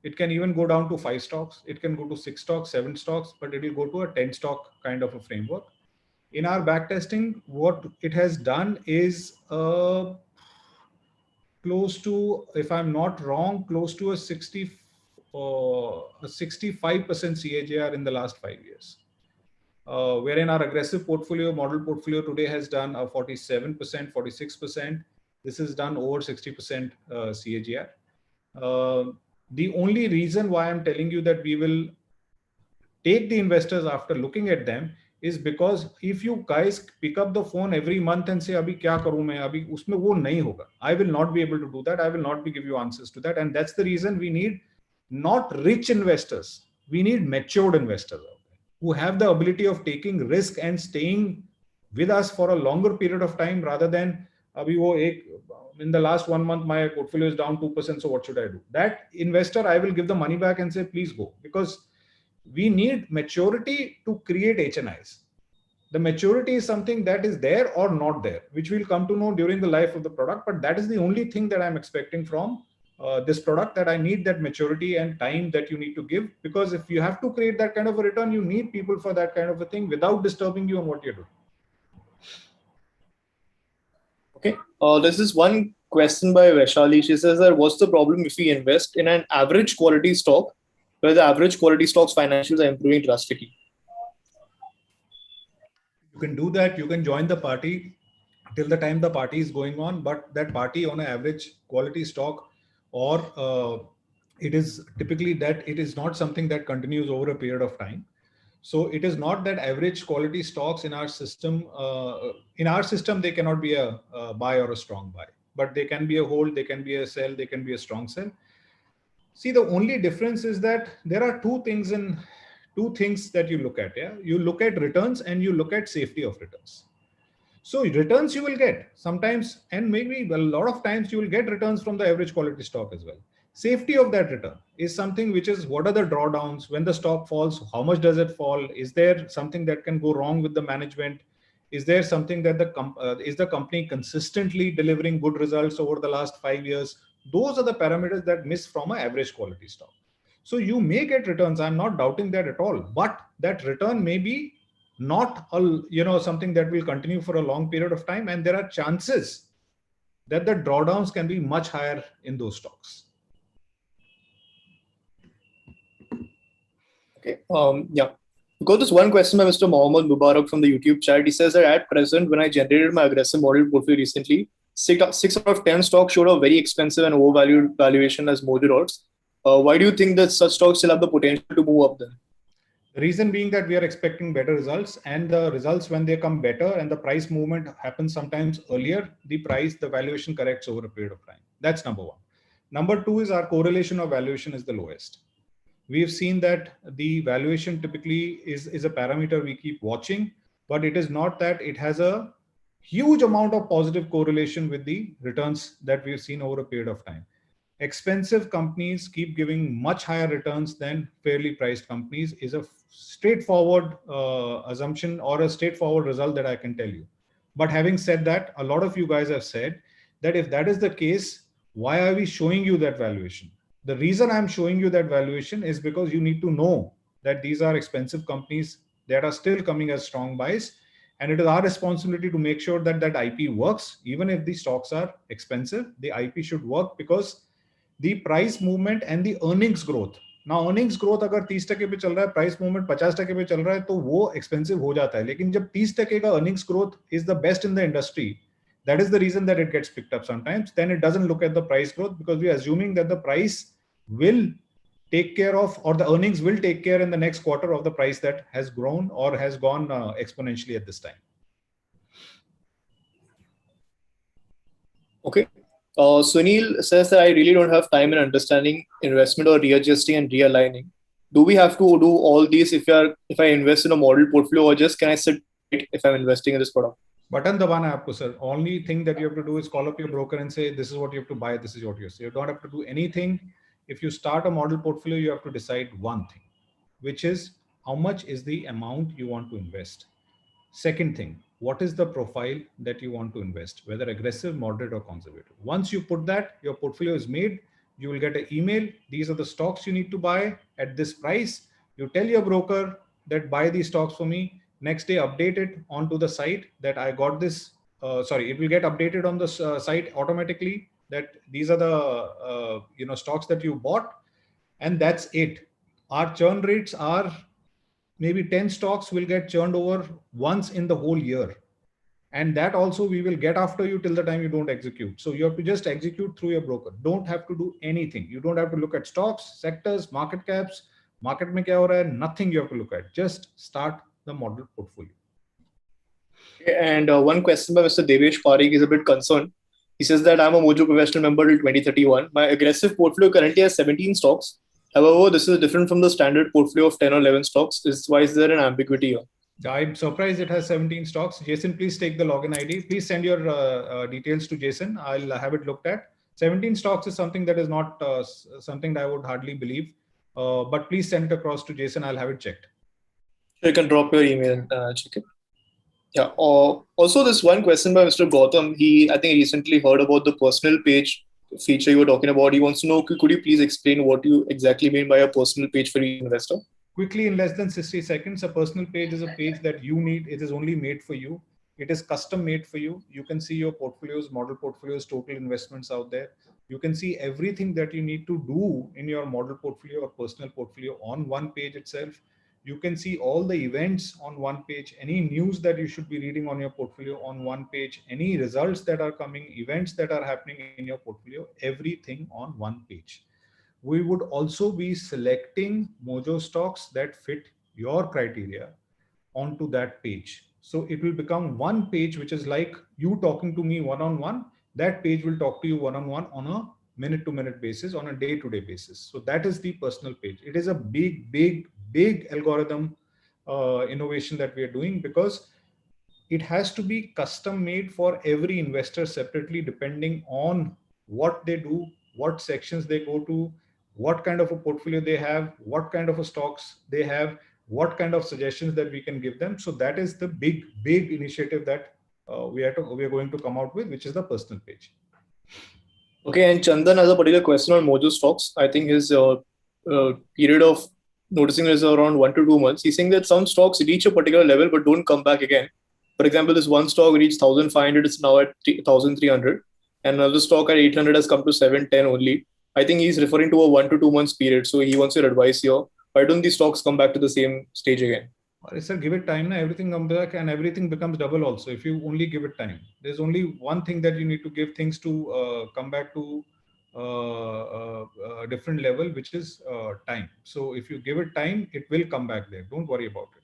It can even go down to 5 stocks. It can go to 6 stocks, 7 stocks, but it will go to a 10 stock kind of a framework. In our backtesting, what it has done is close to, if I'm not wrong, close to a 65% CAGR in the last 5 years. Wherein our aggressive model portfolio today has done a 47%, 46%. This is done over 60% CAGR. The only reason why I'm telling you that we will take the investors after looking at them is because if you guys pick up the phone every month and say, "Abhi kya karu main? Abhi usme wo nahi hoga." I will not be able to do that. I will not be give you answers to that. And that's the reason we need not rich investors. We need matured investors who have the ability of taking risk and staying with us for a longer period of time rather than, in the last 1 month, my portfolio is down 2%. So what should I do? That investor, I will give the money back and say, please go, because we need maturity to create HNIs. The maturity is something that is there or not there, which we'll come to know during the life of the product. But that is the only thing that I'm expecting from this product, that I need that maturity and time that you need to give. Because if you have to create that kind of a return, you need people for that kind of a thing without disturbing you on what you're doing. Okay. There's this one question by Vaishali. She says that what's the problem if we invest in an average quality stock where the average quality stock's financials are improving drastically? You can do that. You can join the party till the time the party is going on, but that party on an average quality stock, or it is typically that it is not something that continues over a period of time. So it is not that average quality stocks in our system, they cannot be a buy or a strong buy, but they can be a hold, they can be a sell, they can be a strong sell. See, the only difference is that there are two things that you look at. Yeah, you look at returns and you look at safety of returns. So returns you will get sometimes, and maybe a lot of times you will get returns from the average quality stock as well. Safety of that return is something which is, what are the drawdowns when the stock falls? How much does it fall? Is there something that can go wrong with the management? Is there something that is the company consistently delivering good results over the last 5 years? Those are the parameters that miss from an average quality stock. So you may get returns. I'm not doubting that at all, but that return may be not something that will continue for a long period of time, and there are chances that the drawdowns can be much higher in those stocks. Okay. Yeah. We got this one question by Mr. Mohammed Mubarak from the YouTube chat. He says that at present, when I generated my aggressive model portfolio recently, 6 out of 10 stocks showed a very expensive and overvalued valuation as mojo rods. Why do you think that such stocks still have the potential to move up then? The reason being that we are expecting better results, and the results, when they come better and the price movement happens sometimes earlier, the valuation corrects over a period of time. That's number one. Number two is our correlation of valuation is the lowest. We've seen that the valuation typically is a parameter we keep watching, but it is not that it has a huge amount of positive correlation with the returns that we've seen over a period of time. Expensive companies keep giving much higher returns than fairly priced companies is a straightforward assumption or a straightforward result that I can tell you. But having said that, a lot of you guys have said that if that is the case, why are we showing you that valuation? The reason I'm showing you that valuation is because you need to know that these are expensive companies that are still coming as strong buys. And it is our responsibility to make sure that that IP works. Even if the stocks are expensive, the IP should work, because the price movement and the earnings growth. Now, earnings growth अगर 30% पे चल रहा है, price movement 50% पे चल रहा है, तो वो expensive हो जाता है. लेकिन जब 30% का earnings growth is the best in the industry, that is the reason that it gets picked up sometimes. Then it doesn't look at the price growth, because we are assuming that the price will take care of, or the earnings will take care in the next quarter of the price that has grown or has gone exponentially at this time. Okay. Sunil says that I really don't have time in understanding investment or readjusting and realigning. Do we have to do all these if I invest in a model portfolio, or just can I sit tight if I'm investing in this product? Button dabana hai aapko, sir. Only thing that you have to do is call up your broker and say, this is what you have to buy, this is what you say. You don't have to do anything. If you start a model portfolio, you have to decide one thing, which is how much is the amount you want to invest. Second thing, what is the profile that you want to invest, whether aggressive, moderate, or conservative. Once you put that, your portfolio is made. You will get an email. These are the stocks you need to buy at this price. You tell your broker that buy these stocks for me. Next day, update it onto the site that I got this. Sorry, it will get updated on the site automatically that these are the stocks that you bought, and that's it. Our churn rates are maybe 10 stocks will get churned over once in the whole year. And that also we will get after you till the time you don't execute. So you have to just execute through your broker. Don't have to do anything. You don't have to look at stocks, sectors, market caps, market mein kya ho raha hai, nothing you have to look at. Just start the model portfolio. And one question by Mr. Devesh Parik is a bit concerned. He says that I'm a Mojo professional member till 2031. My aggressive portfolio currently has 17 stocks. However, this is different from the standard portfolio of 10 or 11 stocks. Why is there an ambiguity here? I'm surprised it has 17 stocks. Jason, please take the login ID. Please send your details to Jason. I'll have it looked at. 17 stocks is something that is not something that I would hardly believe. But please send it across to Jason. I'll have it checked. You can drop your email and check it. Yeah. Also, this one question by Mr. Gautam. I think recently heard about the personal page feature you were talking about. He wants to know, could you please explain what you exactly mean by a personal page for each investor? Quickly, in less than 60 seconds, a personal page is a page that you need. It is only made for you. It is custom made for you. You can see your portfolios, model portfolios, total investments out there. You can see everything that you need to do in your model portfolio or personal portfolio on one page itself. You can see all the events on one page, any news that you should be reading on your portfolio on one page, any results that are coming, events that are happening in your portfolio, everything on one page. We would also be selecting Mojo stocks that fit your criteria onto that page. So it will become one page, which is like you talking to me one-on-one. That page will talk to you one-on-one on a minute-to-minute basis, on a day-to-day basis. So that is the personal page. It is a big algorithm innovation that we are doing, because it has to be custom made for every investor separately, depending on what they do, what sections they go to, what kind of a portfolio they have, what kind of a stocks they have, what kind of suggestions that we can give them. So that is the big initiative that we are going to come out with, which is the personal page. Okay, and Chandan has a particular question on Mojo stocks. I think his period of noticing is around 1 to 2 months. He's saying that some stocks reach a particular level but don't come back again. For example, this one stock reached 1,500, it's now at 1,300. And another stock at 800 has come to 710 only. I think he's referring to a 1 to 2 months period. So he wants your advice here. Why don't these stocks come back to the same stage again? Sir, give it time. Everything comes back and everything becomes double also. If you only give it time, there's only one thing that you need to give things to come back to a different level, which is time. So if you give it time, it will come back there. Don't worry about it.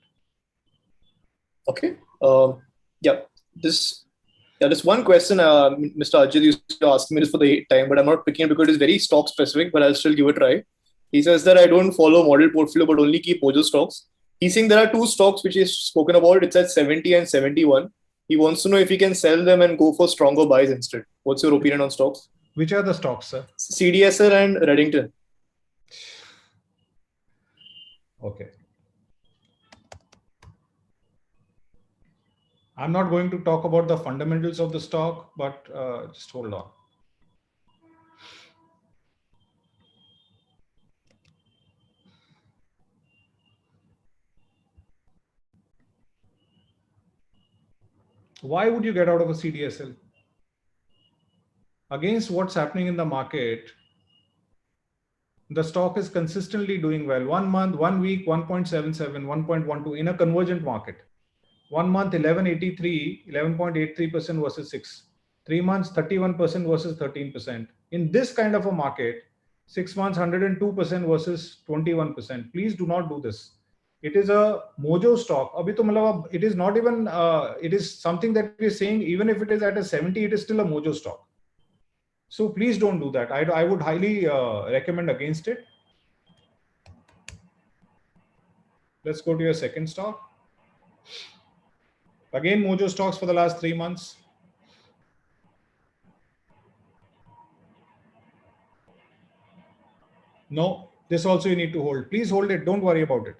Okay. This one question, Mr. Ajit used to ask me this for the 8th time, but I'm not picking it because it's very stock specific, but I'll still give it a try. He says that I don't follow model portfolio, but only keep Mojo stocks. He's saying there are two stocks which he's spoken about. It's at 70 and 71. He wants to know if he can sell them and go for stronger buys instead. What's your opinion on stocks? Which are the stocks, sir? CDSL and Reddington. Okay. I'm not going to talk about the fundamentals of the stock, but just hold on. Why would you get out of a CDSL? Against what's happening in the market, the stock is consistently doing well. 1 month, 1 week, 1.77, 1.12 in a convergent market. 1 month, 11.83% versus 6. 3 months, 31% versus 13%. In this kind of a market, 6 months 102% versus 21%. Please do not do this. It is a mojo stock. Abhi to matlab, it is not even, it is something that we're saying, even if it is at a 70, it is still a mojo stock. So please don't do that. I would highly recommend against it. Let's go to your second stock. Again, mojo stocks for the last 3 months. No, this also you need to hold. Please hold it. Don't worry about it.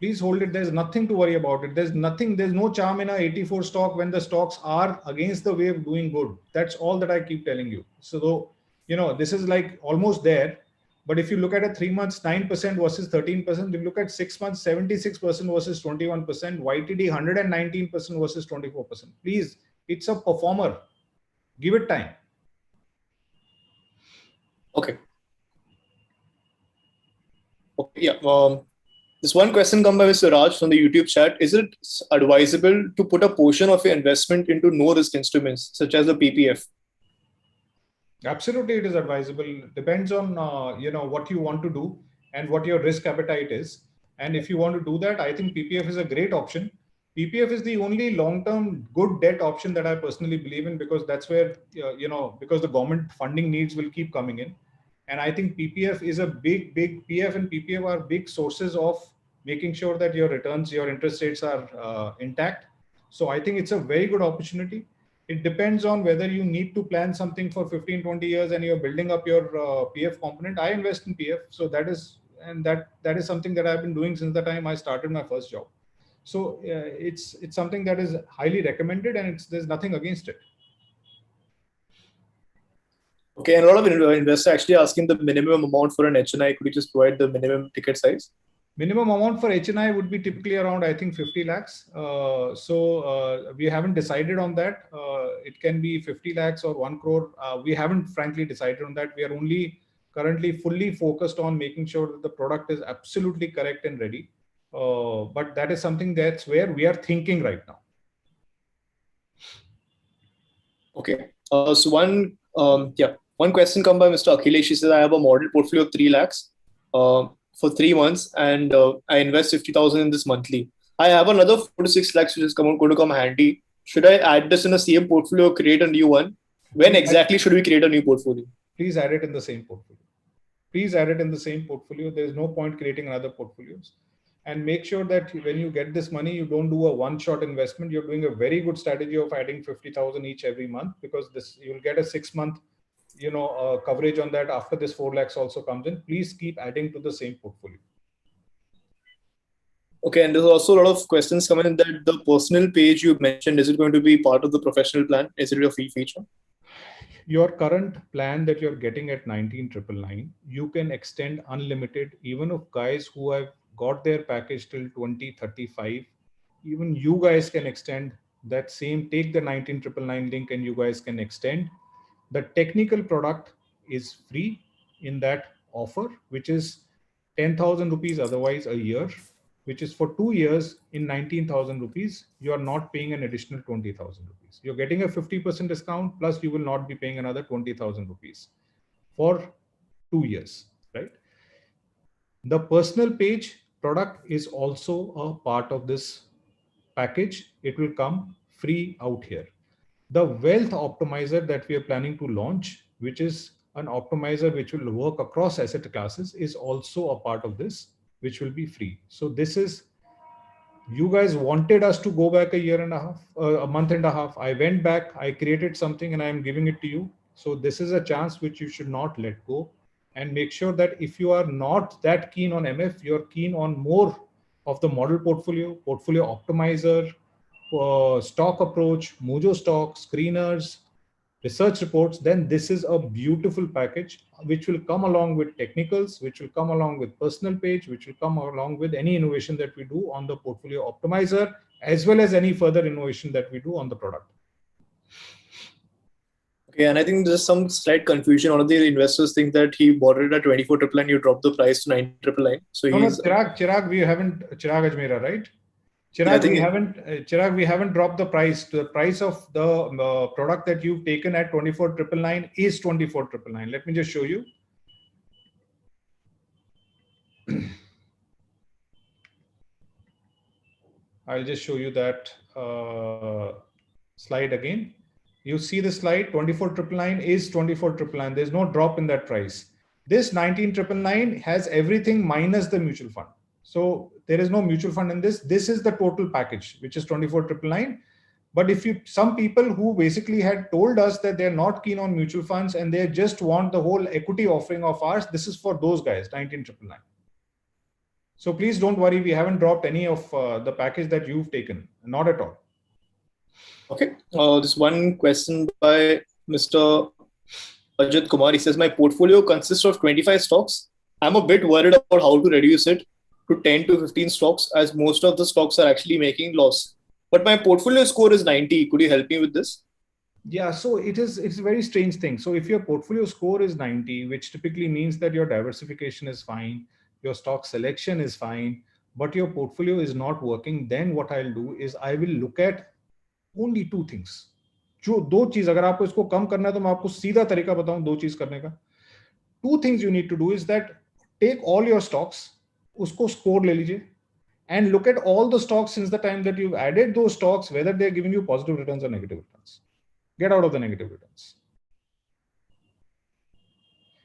Please hold it. There's nothing to worry about it. There's no charm in a 84 stock when the stocks are against the wave doing good. That's all that I keep telling you. So, this is like almost there. But if you look at a 3 months, 9% versus 13%, if you look at 6 months, 76% versus 21%, YTD 119% versus 24%. Please, it's a performer. Give it time. Okay. Yeah. This one question come by Mr. Raj from the YouTube chat. Is it advisable to put a portion of your investment into no risk instruments such as the PPF? Absolutely, it is advisable. Depends on what you want to do and what your risk appetite is. And if you want to do that, I think PPF is a great option. PPF is the only long-term good debt option that I personally believe in, because that's where because the government funding needs will keep coming in. And I think PPF is a big PF and PPF are big sources of making sure that your returns, your interest rates are intact. So I think it's a very good opportunity. It depends on whether you need to plan something for 15, 20 years and you're building up your PF component. I invest in PF. So that is something that I've been doing since the time I started my first job. So it's something that is highly recommended, and there's nothing against it. Okay, and a lot of investors actually asking the minimum amount for an HNI. Could you just provide the minimum ticket size? Minimum amount for HNI would be typically around, I think, 50 lakhs. We haven't decided on that. It can be 50 lakhs or 1 crore. We haven't frankly decided on that. We are only currently fully focused on making sure that the product is absolutely correct and ready. But that is something that's where we are thinking right now. Okay. So one question come by Mr. Akhilesh. He says, I have a model portfolio of 3 lakhs for 3 months, and I invest 50,000 in this monthly. I have another 4 to 6 lakhs which is going to come handy. Should I add this in the same portfolio or create a new one? When exactly should we create a new portfolio? Please add it in the same portfolio. Please add it in the same portfolio. There's no point creating another portfolios. And make sure that when you get this money, you don't do a one-shot investment. You're doing a very good strategy of adding 50,000 each every month, because you'll get a 6-month coverage on that after this 4 lakhs also comes in. Please keep adding to the same portfolio. Okay, and there's also a lot of questions coming in that the personal page you mentioned, is it going to be part of the professional plan? Is it a free feature? Your current plan that you're getting at 19,999, you can extend unlimited. Even of guys who have got their package till 2035, even you guys can extend that same. Take the 19,999 link and you guys can extend. The technical product is free in that offer, which is 10,000 rupees otherwise a year, which is for 2 years in 19,000 rupees. You are not paying an additional 20,000 rupees. You're getting a 50% discount, plus you will not be paying another 20,000 rupees for 2 years, right? The personal page product is also a part of this package. It will come free out here. The wealth optimizer that we are planning to launch, which is an optimizer which will work across asset classes, is also a part of this, which will be free. So this is, you guys wanted us to go back a month and a half. I went back, I created something, and I am giving it to you. So this is a chance which you should not let go. And make sure that if you are not that keen on MF, you're keen on more of the model portfolio optimizer, stock approach, mojo stock, screeners, research reports, then this is a beautiful package which will come along with technicals, which will come along with personal page, which will come along with any innovation that we do on the portfolio optimizer, as well as any further innovation that we do on the product. Okay, and I think there's some slight confusion. One of the investors think that he bought it at 24,999, you dropped the price to 9,999. So Chirag, we haven't, Chirag Ajmera, right? Chirag, we haven't dropped the price. The price of the product that you've taken at 24,999 is 24,999. Let me just show you. I'll just show you that slide again. You see the slide, 24,999 is 24,999. There's no drop in that price. This 19,999 has everything minus the mutual fund. So there is no mutual fund in this. This is the total package, which is 24,999. But if some people who basically had told us that they're not keen on mutual funds and they just want the whole equity offering of ours, this is for those guys, 19,999. So please don't worry, we haven't dropped any of the package that you've taken, not at all. Okay, this one question by Mr. Ajit Kumar. He says, my portfolio consists of 25 stocks. I'm a bit worried about how to reduce it to 10 to 15 stocks, as most of the stocks are actually making loss. But my portfolio score is 90. Could you help me with this? Yeah, so it's a very strange thing. So if your portfolio score is 90, which typically means that your diversification is fine, your stock selection is fine, but your portfolio is not working, then what I'll do is I will look at only two things. जो दो चीज, अगर आपको इसको कम करना है तो मैं आपको सीधा तरीका बताऊं दो चीज करने का. Two things you need to do is that take all your stocks, उसको score ले लीजिए, and look at all the stocks since the time that you've added those stocks, whether they're giving you positive returns or negative returns. Get out of the negative returns.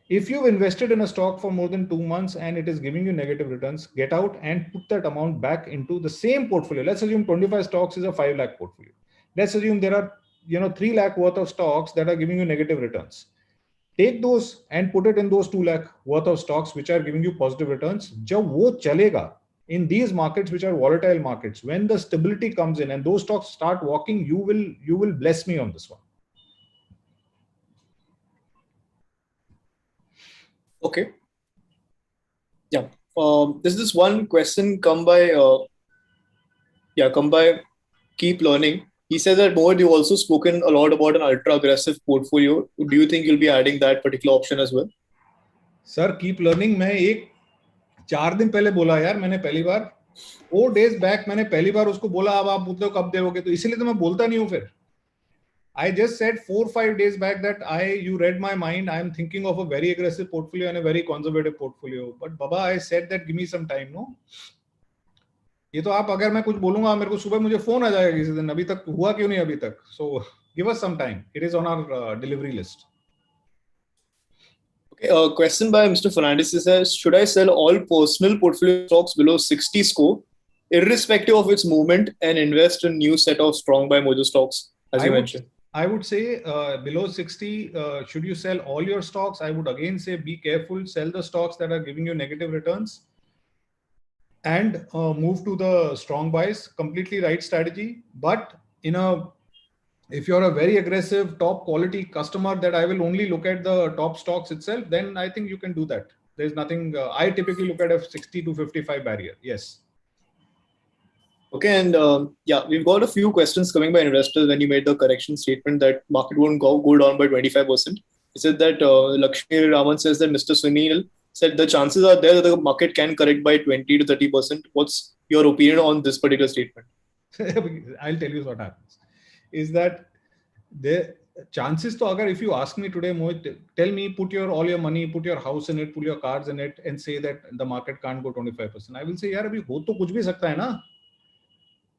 If you've invested in a stock for more than 2 months and it is giving you negative returns, get out and put that amount back into the same portfolio. Let's assume 25 stocks is a 5 lakh portfolio. Let's assume there are 3 lakh worth of stocks that are giving you negative returns. Take those and put it in those 2 lakh worth of stocks which are giving you positive returns. जब वो चलेगा in these markets which are volatile markets, when the stability comes in and those stocks start walking, you will bless me on this one. Okay. Yeah. There's this one question come by Keep Learning. He said that Mohit, you've also spoken a lot about an ultra aggressive portfolio. Do you think you'll be adding that particular option as well? Sir, Keep Learning, मैं एक 4 दिन पहले बोला यार, मैंने पहली बार 4 days back मैंने पहली बार उसको बोला, अब आप मतलब कब देवोगे, तो इसीलिए तो मैं बोलता नहीं हूँ फिर. I just said 4-5 days back that you read my mind. I am thinking of a very aggressive portfolio and a very conservative portfolio. But Baba, I said that give me some time, no? ये तो आप अगर मैं कुछ बोलूंगा मेरे को सुबह मुझे फोन आ जाएगा किसी दिन, अभी तक हुआ क्यों नहीं अभी तक? So give us some time. It is on our delivery list. Okay, a question by Mr. Fernandez says, should I sell all personal portfolio stocks below 60 score, irrespective of its movement, and invest in a new set of strong buy mojo stocks, as you mentioned? I would say below 60, should you sell all your stocks? I would again say be careful, sell the stocks that are giving you negative returns and move to the strong buys. Completely right strategy. But if you're a very aggressive top quality customer that I will only look at the top stocks itself, then I think you can do that. There's nothing, I typically look at a 60 to 55 barrier. Yes. Okay, and we've got a few questions coming by investors when you made the correction statement that market won't go down by 25%. He said that Lakshmi Raman says that Mr. Sunil said the chances are there that the market can correct by 20 to 30%. What's your opinion on this particular statement? I'll tell you what happens. Is that the chances to agar if you ask me today, Mohit, tell me, put all your money, put your house in it, put your cars in it, and say that the market can't go 25%. I will say, yaar, abhi ho to kuch bhi sakta hai na.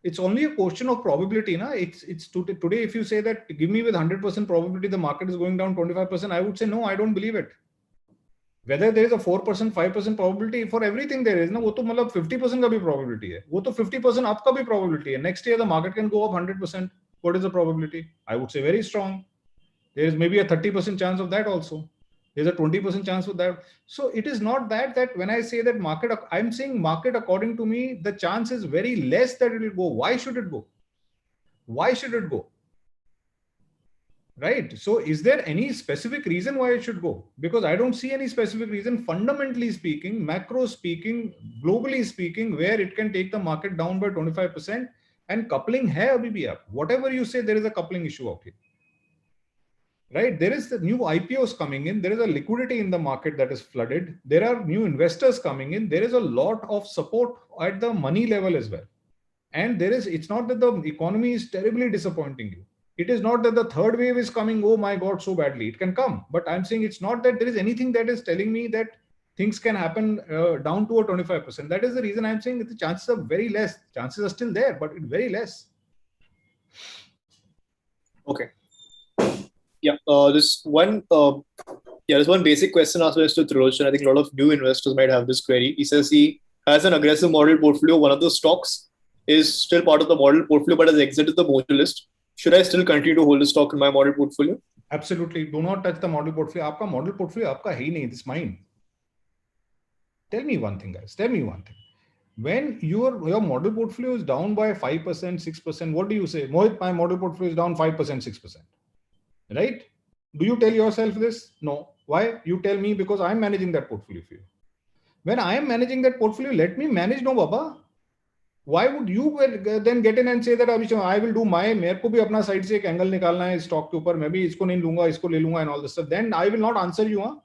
It's only a question of probability, na. It's today. If you say that, give me with 100% probability the market is going down 25%, I would say no, I don't believe it. Whether there is a 4%, 5% probability for everything there is, na, वो तो मतलब 50% का भी probability है. वो तो 50% आपका भी probability है. Next year the market can go up 100%. What is the probability? I would say very strong. There is maybe a 30% chance of that also. There's a 20% chance of that. So it is not that when I say that market, I'm saying market according to me, the chance is very less that it will go. Why should it go? Why should it go? Right? So is there any specific reason why it should go? Because I don't see any specific reason, fundamentally speaking, macro speaking, globally speaking, where it can take the market down by 25%, and coupling hai abhi bhi up. Whatever you say, there is a coupling issue out here. Right? There is the new IPOs coming in. There is a liquidity in the market that is flooded. There are new investors coming in. There is a lot of support at the money level as well. And it's not that the economy is terribly disappointing you. It is not that the third wave is coming, oh my God, so badly. It can come. But I'm saying it's not that there is anything that is telling me that things can happen down to a 25%. That is the reason I'm saying that the chances are very less. Chances are still there, but very less. Okay. Yeah. There's one basic question asked by Mr. Trolochan. I think a lot of new investors might have this query. He says he has an aggressive model portfolio. One of the stocks is still part of the model portfolio, but has exited the mojo list. Should I still continue to hold the stock in my model portfolio? Absolutely. Do not touch the model portfolio. Aapka model portfolio aapka hai nahi. This is mine. Tell me one thing, guys. Tell me one thing. When your model portfolio is down by 5%, 6%, what do you say? Mohit, my model portfolio is down 5%, 6%. Right? Do you tell yourself this? No. Why? You tell me because I'm managing that portfolio for you. When I am managing that portfolio, let me manage. No, Baba. Why would you then get in and say that I will do my, मेरे को भी अपना side से एक angle निकालना है stock के ऊपर, मैं भी इसको नहीं लूंगा, इसको ले लूंगा and all this stuff. Then I will not answer you.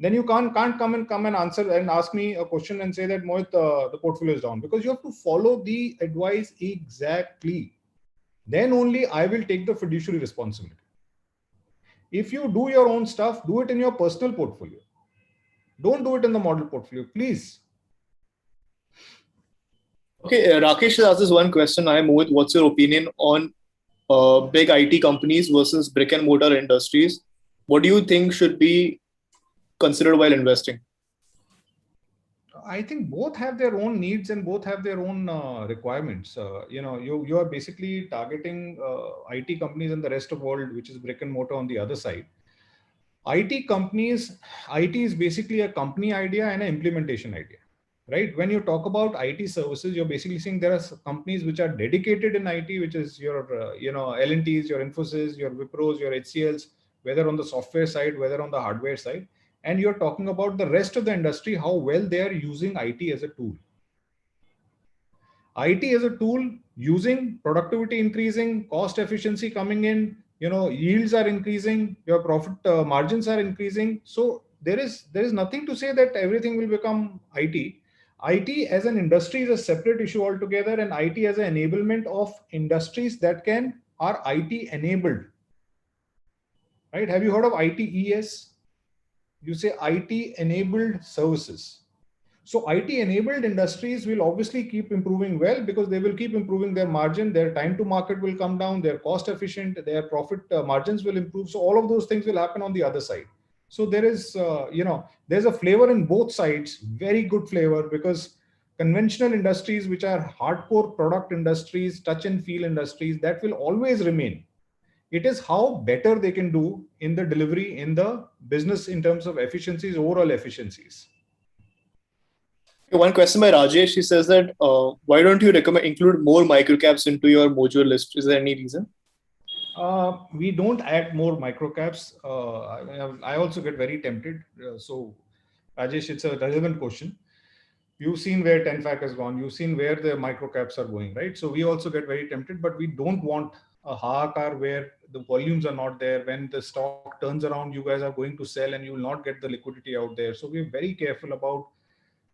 Then you can't come and answer and ask me a question and say that Mohit, the portfolio is down, because you have to follow the advice exactly. Then only I will take the fiduciary responsibility. If you do your own stuff, do it in your personal portfolio. Don't do it in the model portfolio, please. Okay, Rakesh has asked this one question. I am Mohit. What's your opinion on big IT companies versus brick and mortar industries? What do you think should be considered while investing? I think both have their own needs and both have their own requirements. You are basically targeting IT companies and the rest of the world, which is brick and mortar on the other side. IT companies, IT is basically a company idea and an implementation idea, right? When you talk about IT services, you're basically saying there are companies which are dedicated in IT, which is your, L&Ts, your Infosys, your Wipros, your HCLs, whether on the software side, whether on the hardware side. And you're talking about the rest of the industry, how well they are using IT as a tool. IT as a tool, using productivity increasing, cost efficiency coming in, yields are increasing, your profit margins are increasing. So there is nothing to say that everything will become IT. IT as an industry is a separate issue altogether, and IT as an enablement of industries that are IT enabled. Right? Have you heard of ITES? You say IT enabled services. So IT enabled industries will obviously keep improving well, because they will keep improving their margin, their time to market will come down, their cost efficient, their profit margins will improve. So all of those things will happen on the other side. So there is, there's a flavor in both sides, very good flavor, because conventional industries, which are hardcore product industries, touch and feel industries, that will always remain. It is how better they can do in the delivery, in the business, in terms of efficiencies, overall efficiencies. One question by Rajesh. He says that why don't you include more microcaps into your mojo list? Is there any reason? We don't add more microcaps. I also get very tempted. So, Rajesh, it's a relevant question. You've seen where 10-FAC has gone. You've seen where the microcaps are going, right? So we also get very tempted, but we don't want a haakar where the volumes are not there. When the stock turns around, you guys are going to sell and you will not get the liquidity out there. So we're very careful about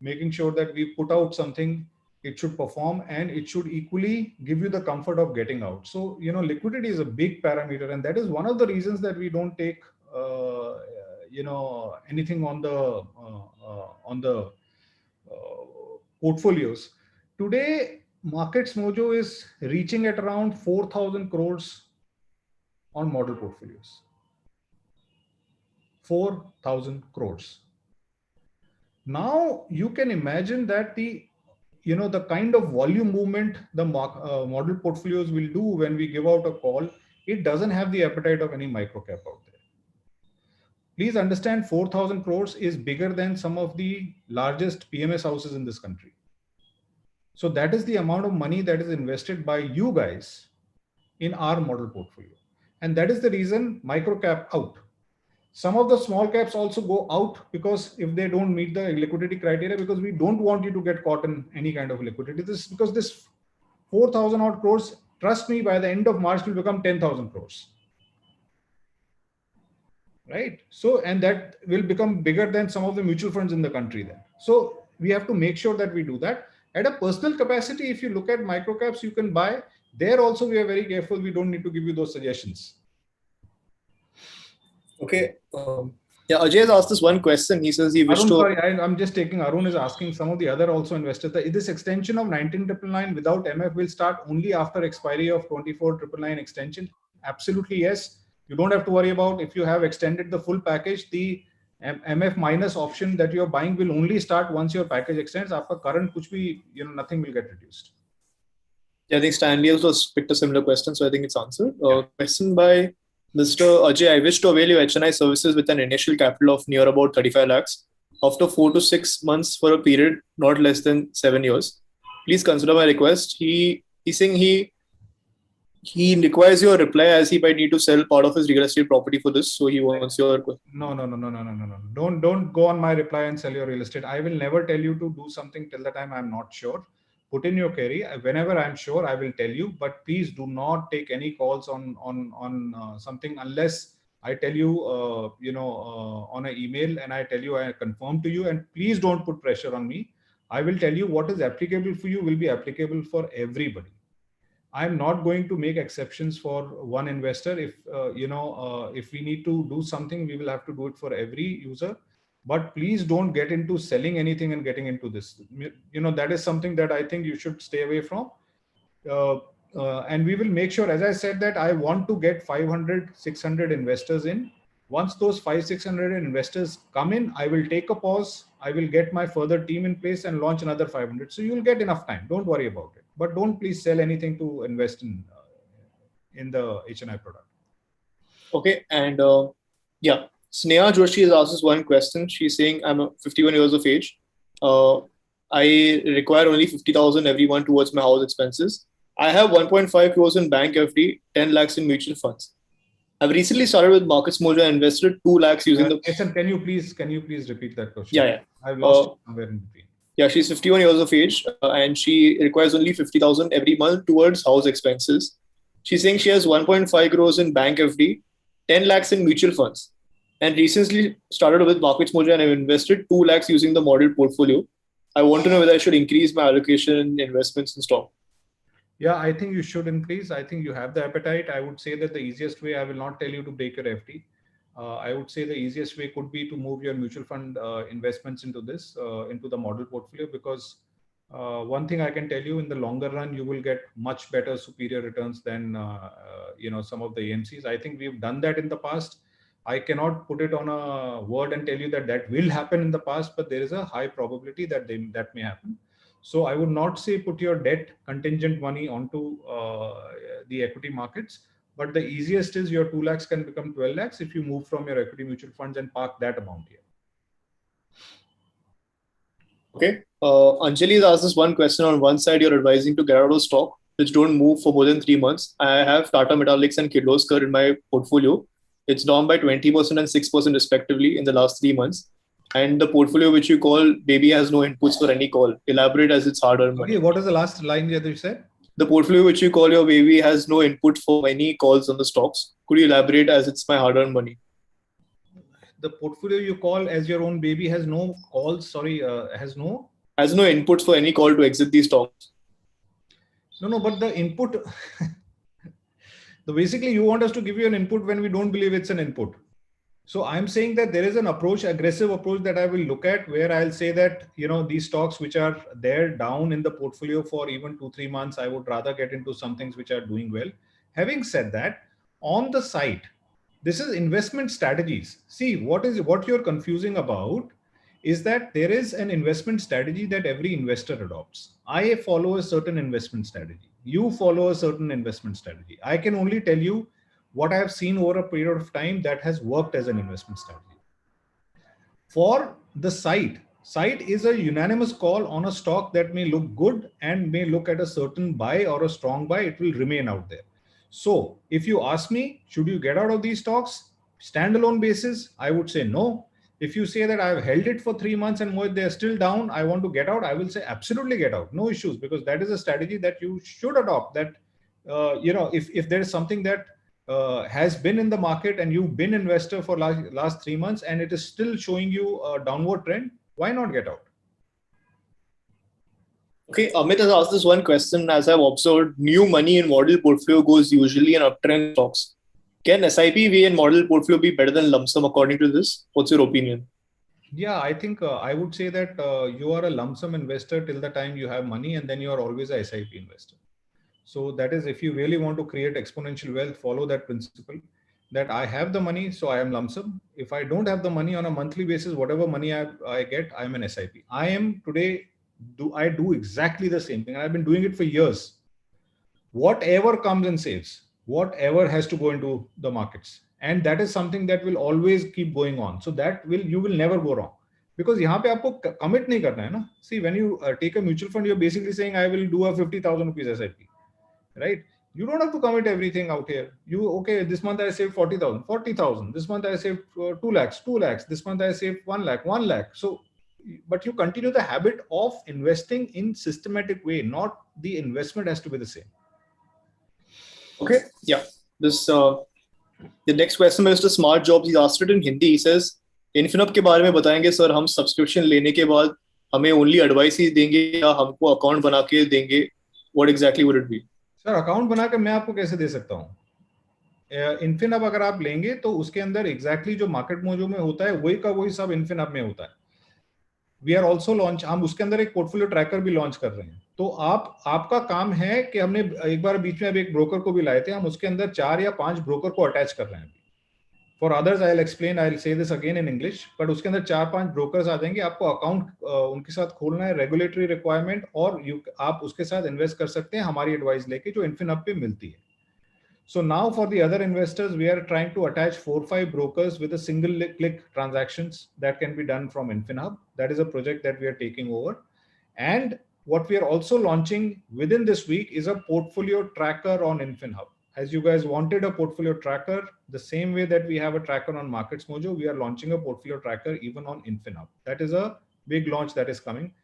making sure that we put out something, it should perform and it should equally give you the comfort of getting out. So, liquidity is a big parameter, and that is one of the reasons that we don't take, anything on the portfolios. Today, Markets Mojo is reaching at around 4,000 crores on model portfolios. 4,000 crores. Now you can imagine that the kind of volume movement the model portfolios will do when we give out a call. It doesn't have the appetite of any microcap out there. Please understand, 4,000 crores is bigger than some of the largest PMS houses in this country. So that is the amount of money that is invested by you guys in our model portfolio. And that is the reason microcap out. Some of the small caps also go out, because if they don't meet the liquidity criteria, because we don't want you to get caught in any kind of liquidity. This because this 4,000 odd crores, trust me, by the end of March will become 10,000 crores. Right? So, and that will become bigger than some of the mutual funds in the country then. So we have to make sure that we do that. At a personal capacity, if you look at microcaps, you can buy. There also, we are very careful. We don't need to give you those suggestions. Okay. Yeah, Ajay has asked this one question. He says he wished Arun, to. sorry, I'm just taking. Arun is asking some of the other also investors. This extension of 19999 without MF will start only after expiry of 24999 extension. Absolutely yes. You don't have to worry about if you have extended the full package. The MF minus option that you're buying will only start once your package extends. After current, kuch bhi, nothing will get reduced. Yeah, I think Stanley also picked a similar question, so I think it's answered. Question by Mr. Ajay. I wish to avail your HNI services with an initial capital of near about 35 lakhs after 4 to 6 months for a period not less than 7 years. Please consider my request. He's saying he requires your reply as he might need to sell part of his real estate property for this. So he wants your. No. Don't go on my reply and sell your real estate. I will never tell you to do something till the time I'm not sure. Put in your query. Whenever I'm sure, I will tell you. But please do not take any calls on something unless I tell you, on an email and I tell you I confirm to you. And please don't put pressure on me. I will tell you what is applicable for you will be applicable for everybody. I'm not going to make exceptions for one investor. If we need to do something, we will have to do it for every user. But please don't get into selling anything and getting into this. That is something that I think you should stay away from. And we will make sure, as I said, that I want to get 500, 600 investors in. Once those 500-600 investors come in, I will take a pause. I will get my further team in place and launch another 500. So you'll get enough time. Don't worry about it. But don't please sell anything to invest in the HNI product. Okay, and yeah, Sneha Joshi has asked us one question. She's saying, I'm 51 years of age. I require only 50,000 every month towards my house expenses. I have 1.5 crores in bank FD, 10 lakhs in mutual funds. I've recently started with Markets Mojo and invested 2 lakhs using the. Jason, can you please repeat that question? Yeah. I've lost it somewhere in between. Yeah, she's 51 years of age and she requires only 50,000 every month towards house expenses. She's saying she has 1.5 crores in bank FD, 10 lakhs in mutual funds, and recently started with Markets Mojo and I've invested 2 lakhs using the model portfolio. I want to know whether I should increase my allocation in investments in stock. Yeah, I think you should increase. I think you have the appetite. I would say that the easiest way, I will not tell you to break your FD. I would say the easiest way could be to move your mutual fund investments into the model portfolio, because one thing I can tell you, in the longer run, you will get much better, superior returns than some of the AMCs. I think we've done that in the past. I cannot put it on a word and tell you that will happen in the past, but there is a high probability that that may happen. So I would not say put your debt contingent money onto the equity markets, but the easiest is your 2 lakhs can become 12 lakhs if you move from your equity mutual funds and park that amount here. Okay. Anjali has asked this one question. On one side, you're advising to get out of stock which don't move for more than 3 months. I have Tata Metallics and Kirloskar in my portfolio. It's down by 20% and 6% respectively in the last 3 months. And the portfolio which you call baby has no inputs for any call. Elaborate as it's hard-earned money. Okay, what is the last line that you said? The portfolio which you call your baby has no input for any calls on the stocks. Could you elaborate as it's my hard-earned money? The portfolio you call as your own baby has no calls. Has no inputs for any call to exit these stocks. No, but the input. So basically, you want us to give you an input when we don't believe it's an input. So I'm saying that there is an aggressive approach that I will look at, where I'll say that, these stocks which are there down in the portfolio for even 2-3 months, I would rather get into some things which are doing well. Having said that, on the site, this is investment strategies. See, what you're confusing about is that there is an investment strategy that every investor adopts. I follow a certain investment strategy. You follow a certain investment strategy. I can only tell you what I have seen over a period of time that has worked as an investment strategy. For the site is a unanimous call on a stock that may look good and may look at a certain buy or a strong buy. It will remain out there. So if you ask me, should you get out of these stocks? Standalone basis, I would say no. If you say that I've held it for 3 months and they're still down, I want to get out, I will say absolutely get out. No issues, because that is a strategy that you should adopt. That, if there is something that has been in the market and you've been investor for last 3 months and it is still showing you a downward trend, why not get out? Okay, Amit has asked this one question. As I've observed, new money in model portfolio goes usually in uptrend stocks. Can SIP way in model portfolio be better than lump sum according to this? What's your opinion? Yeah, I think I would say that you are a lump sum investor till the time you have money, and then you are always a SIP investor. So that is, if you really want to create exponential wealth, follow that principle that I have the money, so I am lump sum. If I don't have the money on a monthly basis, whatever money I get, I am an SIP. I am today, I do exactly the same thing. I've been doing it for years. Whatever comes and saves, whatever has to go into the markets. And that is something that will always keep going on. So that you will never go wrong. Because यहाँ पे आपको commit नहीं करना है ना. See, when you take a mutual fund, you're basically saying, I will do a 50,000 rupees SIP. Right? You don't have to commit everything out here. Okay, this month I saved 40,000. This month I saved 2 lakhs. This month I saved 1 lakh, 1 lakh. So, but you continue the habit of investing in systematic way, not the investment has to be the same. Okay, yeah. The next question by Mr. Smart Jobs, he's asked it in Hindi. He says, Infinop के बारे में बताएंगे sir, हम subscription लेने के बाद हमें only advice ही देंगे या हमको अकाउंट बना के देंगे? What exactly would it be? Sir, account बना के मैं आपको कैसे दे सकता हूँ? इन्फिनअप अगर आप लेंगे तो उसके अंदर एग्जैक्टली जो मार्केट मोजो में होता है वही का वही सब इन्फिनअप में होता है. वी आर ऑल्सो लॉन्च, हम उसके अंदर एक पोर्टफोलियो ट्रैकर भी लॉन्च कर रहे हैं. तो आपका काम है कि हमने एक बार बीच में अब एक ब्रोकर को भी लाए थे, हम उसके अंदर 4 या 5 ब्रोकर को अटैच कर रहे हैं. For others I will explain, I will say this again in English, but उसके अंदर 4-5 ब्रोकर्स आ जाएंगे. आपको अकाउंट उनके साथ खोलना है, रेगुलेटरी रिक्वायरमेंट, और आप उसके साथ इन्वेस्ट कर सकते हैं हमारी एडवाइस लेके जो इन्फिनअप पे मिलती है. So now for the other investors, we are trying to attach 4-5 brokers with a single click transactions that can be done from InfinHub. That is a project that we are taking over. And what we are also launching within this week is a portfolio tracker on InfinHub. As you guys wanted a portfolio tracker, the same way that we have a tracker on Markets Mojo, we are launching a portfolio tracker even on InfinHub. That is a big launch that is coming.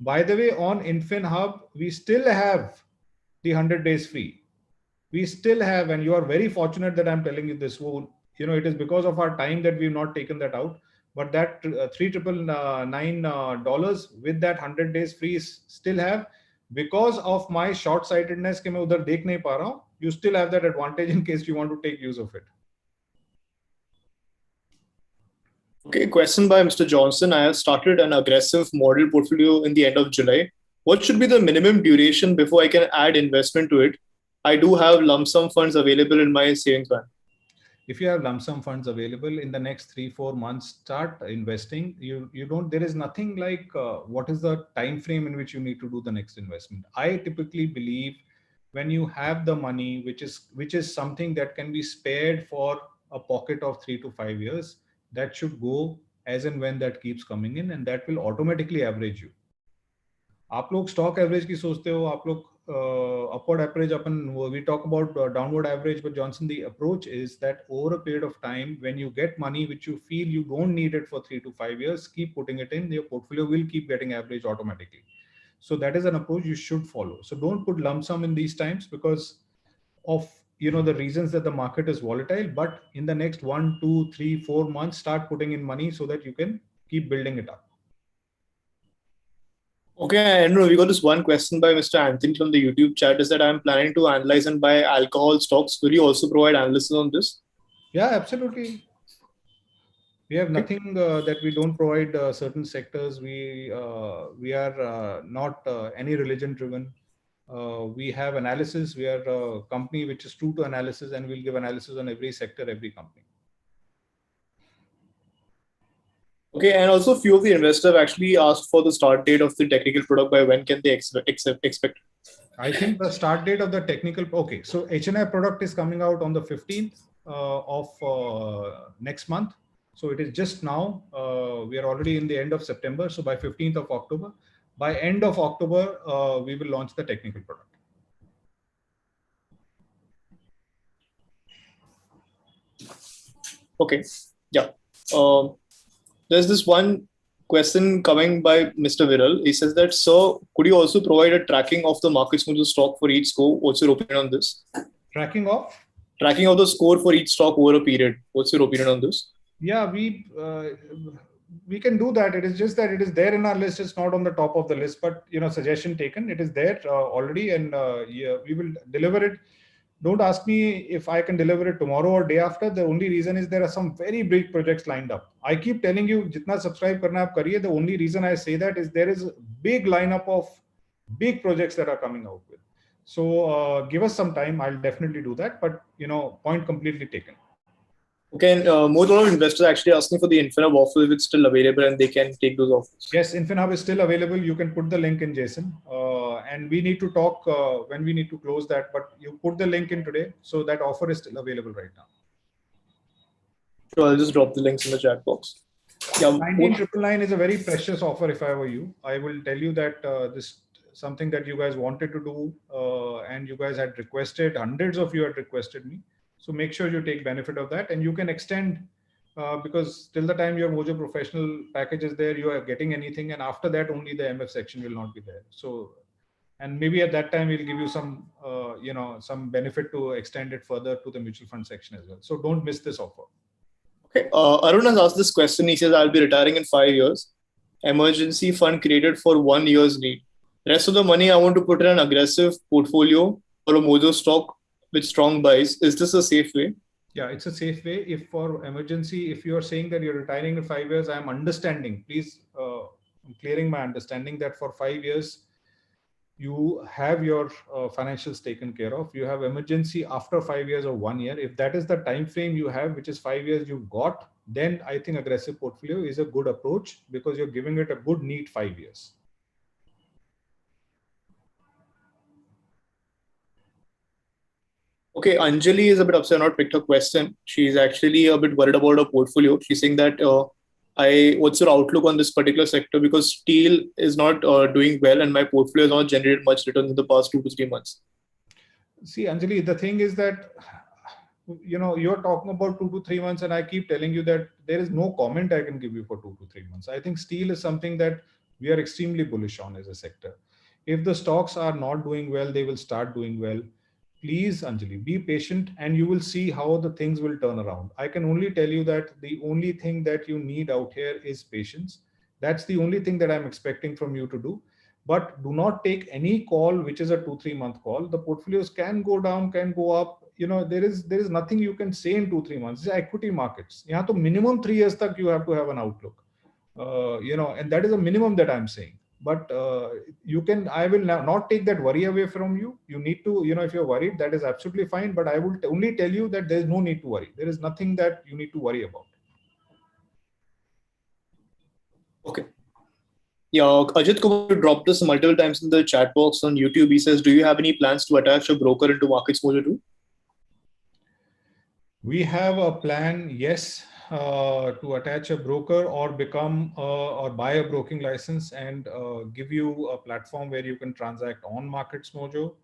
By the way, on InfinHub, we still have the 100 days free. We still have, and you are very fortunate that I'm telling you this. It is because of our time that we've not taken that out. But that $3,999 with that 100 days free still have, because of my short-sightedness कि मैं उधर देख नहीं पा रहा हूँ. You still have that advantage in case you want to take use of it. Okay, question by Mr. Johnson. I have started an aggressive model portfolio in the end of July. What should be the minimum duration before I can add investment to it? I do have lump sum funds available in my savings plan. If you have lump sum funds available in the next 3-4 months, start investing. There is nothing like what is the time frame in which you need to do the next investment. I typically believe when you have the money, which is something that can be spared for a pocket of 3 to 5 years, that should go as and when that keeps coming in, and that will automatically average you. आप लोग stock average की सोचते हो, आप लोग upward average, we talk about downward average, but Johnson, the approach is that over a period of time, when you get money which you feel you don't need it for 3 to 5 years, keep putting it in, your portfolio will keep getting average automatically. So that is an approach you should follow. So don't put lump sum in these times because of the reasons that the market is volatile, but in the next 1, 2, 3, 4 months, start putting in money so that you can keep building it up. Okay, I don't know. We got this one question by Mr. Anthony from the YouTube chat. Is that I'm planning to analyze and buy alcohol stocks. Will you also provide analysis on this? Yeah, absolutely. We have nothing that we don't provide certain sectors. We are not any religion driven. We have analysis. We are a company which is true to analysis, and we'll give analysis on every sector, every company. Okay, and also few of the investors have actually asked for the start date of the technical product. By when can they expect? I think the start date of the technical. Okay, so HNI product is coming out on the 15th of next month. So it is just now. We are already in the end of September. So by 15th of October, by end of October, we will launch the technical product. Okay, yeah. There's this one question coming by Mr. Viral. He says that, sir, could you also provide a tracking of the markets mojo stock for each score? What's your opinion on this? Tracking of the score for each stock over a period. What's your opinion on this? Yeah, we can do that. It is just that it is there in our list. It's not on the top of the list, but suggestion taken. It is there already, and yeah, we will deliver it. Don't ask me if I can deliver it tomorrow or day after. The only reason is there are some very big projects lined up. I keep telling you, jitna subscribe karna aap kariye. The only reason I say that is there is a big lineup of big projects that are coming out with. So give us some time. I'll definitely do that. But point completely taken. Okay, and more lot of investors are actually asking for the Infinhub offer if it's still available and they can take those offers. Yes, Infinhub is still available. You can put the link in, Jason. And we need to talk when we need to close that. But you put the link in today, so that offer is still available right now. Sure, I'll just drop the links in the chat box. Yeah, 19,999 is a very precious offer. If I were you, I will tell you that this something that you guys wanted to do, and you guys had requested. Hundreds of you had requested me. So make sure you take benefit of that, and you can extend because till the time your Mojo Professional package is there, you are getting anything, and after that only the MF section will not be there. So, and maybe at that time we'll give you some, some benefit to extend it further to the mutual fund section as well. So don't miss this offer. Okay, Arun has asked this question. He says, "I'll be retiring in 5 years. Emergency fund created for 1 year's need. Rest of the money I want to put in an aggressive portfolio or a Mojo stock with strong buys. Is this a safe way?" Yeah, it's a safe way. If for emergency, if you are saying that you're retiring in 5 years, I'm understanding. Please, I'm clearing my understanding that for 5 years, you have your financials taken care of. You have emergency after 5 years or 1 year. If that is the time frame you have, which is 5 years you've got, then I think aggressive portfolio is a good approach because you're giving it a good neat 5 years. Okay, Anjali is a bit upset, not picked her question. She's actually a bit worried about her portfolio. She's saying that what's your outlook on this particular sector? Because steel is not doing well and my portfolio has not generated much return in the past 2 to 3 months. See, Anjali, the thing is that, you're talking about 2 to 3 months, and I keep telling you that there is no comment I can give you for 2 to 3 months. I think steel is something that we are extremely bullish on as a sector. If the stocks are not doing well, they will start doing well. Please, Anjali, be patient and you will see how the things will turn around. I can only tell you that the only thing that you need out here is patience. That's the only thing that I'm expecting from you to do. But do not take any call which is a 2-3 month call. The portfolios can go down, can go up. There is nothing you can say in 2-3 months. It's equity markets. Yeah, to minimum 3 years tak you have to have an outlook. And that is a minimum that I'm saying. But I will not take that worry away from you. You need to, if you're worried, that is absolutely fine. But I will only tell you that there's no need to worry. There is nothing that you need to worry about. Okay. Yeah, Ajit Kumar dropped this multiple times in the chat box on YouTube. He says, "Do you have any plans to attach a broker into Markets Mojo too?" We have a plan, yes, to attach a broker or become or buy a broking license and give you a platform where you can transact on Markets Mojo.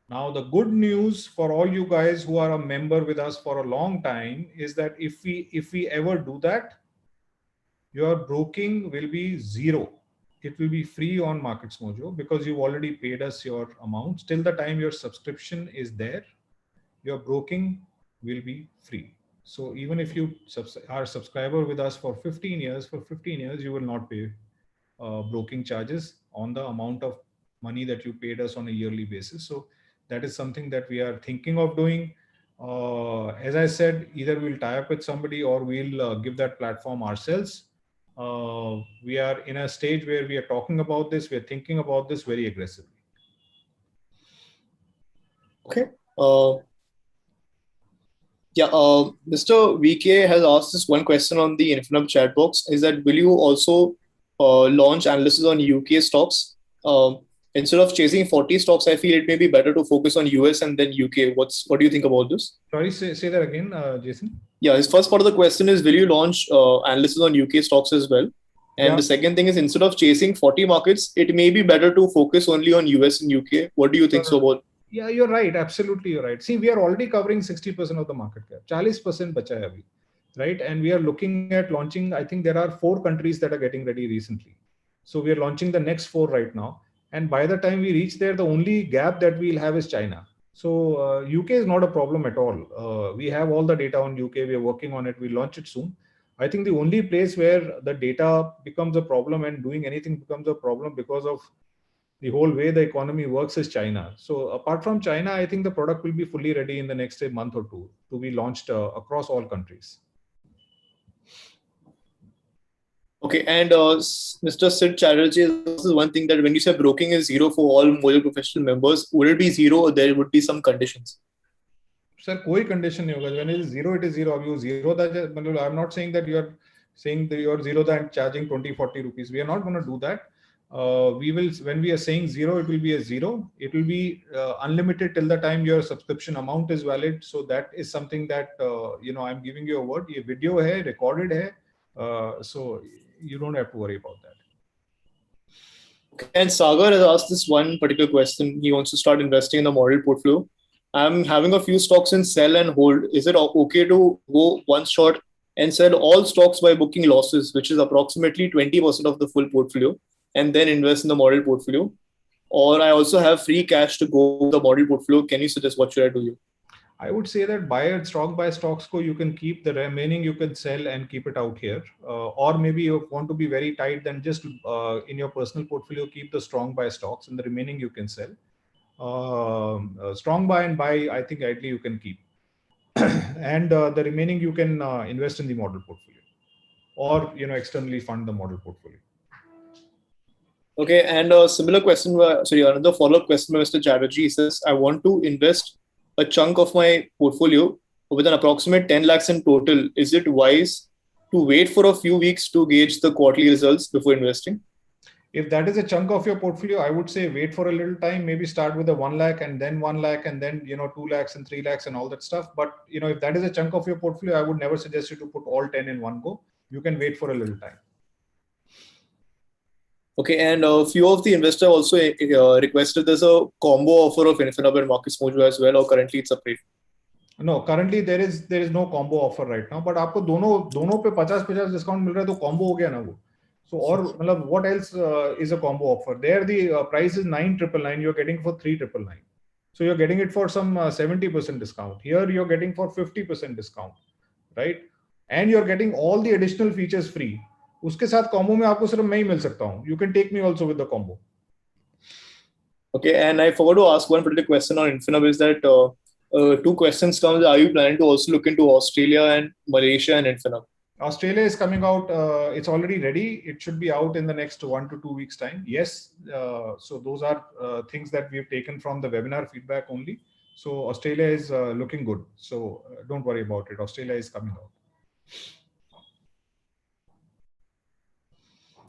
Now, the good news for all you guys who are a member with us for a long time is that if we ever do that, your broking will be zero. It will be free on Markets Mojo because you've already paid us your amount. Till the time your subscription is there, your broking will be free. So even if you are a subscriber with us for 15 years, you will not pay broking charges on the amount of money that you paid us on a yearly basis. So that is something that we are thinking of doing. As I said, either we'll tie up with somebody or we'll give that platform ourselves. We are in a stage where we are talking about this. We are thinking about this very aggressively. Okay. Mr. VK has asked this one question on the Infinhub chat box. Is that will you also launch analysis on UK stocks? Instead of chasing 40 stocks, I feel it may be better to focus on US and then UK. What do you think about this? Sorry, say that again, Jason. Yeah, his first part of the question is, will you launch analysis on UK stocks as well? And the second thing is, instead of chasing 40 markets, it may be better to focus only on US and UK. What do you think so about? Yeah, you're right. Absolutely, you're right. See, we are already covering 60% of the market cap. 40% bacha hai abhi, right? And we are looking at launching, I think there are 4 countries that are getting ready recently. So we are launching the next 4 right now. And by the time we reach there, the only gap that we'll have is China. So UK is not a problem at all. We have all the data on UK. We are working on it. We'll launch it soon. I think the only place where the data becomes a problem and doing anything becomes a problem because of the whole way the economy works is China. So apart from China, I think the product will be fully ready in the next month or two to be launched across all countries. Okay, and Mr. Sid Chatterjee has asked one thing, that when you say broking is zero for all Mojo professional members, would it be zero or there would be some conditions? Sir, कोई condition नहीं होगा. When it is zero, it is zero. अब you zero that, I'm not saying that you are saying that you are zero that charging 20-40 rupees. We are not going to do that. We will, when we are saying zero, it will be a zero. It will be unlimited till the time your subscription amount is valid. So that is something that I'm giving you a word. ये video है, recorded है, so you don't have to worry about that. Okay, and Sagar has asked this one particular question. He wants to start investing in the model portfolio. I'm having a few stocks in sell and hold. Is it okay to go one shot and sell all stocks by booking losses, which is approximately 20% of the full portfolio, and then invest in the model portfolio? Or I also have free cash to go with the model portfolio. Can you suggest what should I do? I would say that buy stock by stocks you can keep, the remaining you can sell and keep it out here. Or maybe you want to be very tight, then just in your personal portfolio, keep the strong buy stocks and the remaining you can sell. Strong buy and buy, I think ideally you can keep. And the remaining you can invest in the model portfolio or, externally fund the model portfolio. Okay, and a similar question, another follow-up question by Mr. Chatterjee says, I want to invest a chunk of my portfolio with an approximate 10 lakhs in total. Is it wise to wait for a few weeks to gauge the quarterly results before investing? If that is a chunk of your portfolio, I would say wait for a little time, maybe start with a 1 lakh and then 1 lakh and then, 2 lakhs and 3 lakhs and all that stuff. But, if that is a chunk of your portfolio, I would never suggest you to put all 10 in one go. You can wait for a little time. Okay, and a few of the investors also requested there's a combo offer of Infinite and Marcus Mojo as well, or currently it's separate? No, currently there is no combo offer right now, but आपको दोनों पे 50% discount मिल रहा है तो combo हो गया ना वो. So और मतलब what else is a combo offer? There the price is 9,999. You're getting for 3,999. So you're getting it for some 70% discount. Here you're getting for 50% discount, right? And you're getting all the additional features free. उसके साथ combo में आपको सिर्फ मैं ही मिल सकता हूँ. You can take me also with the combo. Okay, and I forgot to ask one particular question on Infinite is that two questions comes. Are you planning to also look into Australia and Malaysia and Infinite? Australia is coming out. It's already ready. It should be out in the next 1 to 2 weeks time. Yes. So those are things that we've taken from the webinar feedback only. So Australia is looking good. So don't worry about it. Australia is coming out.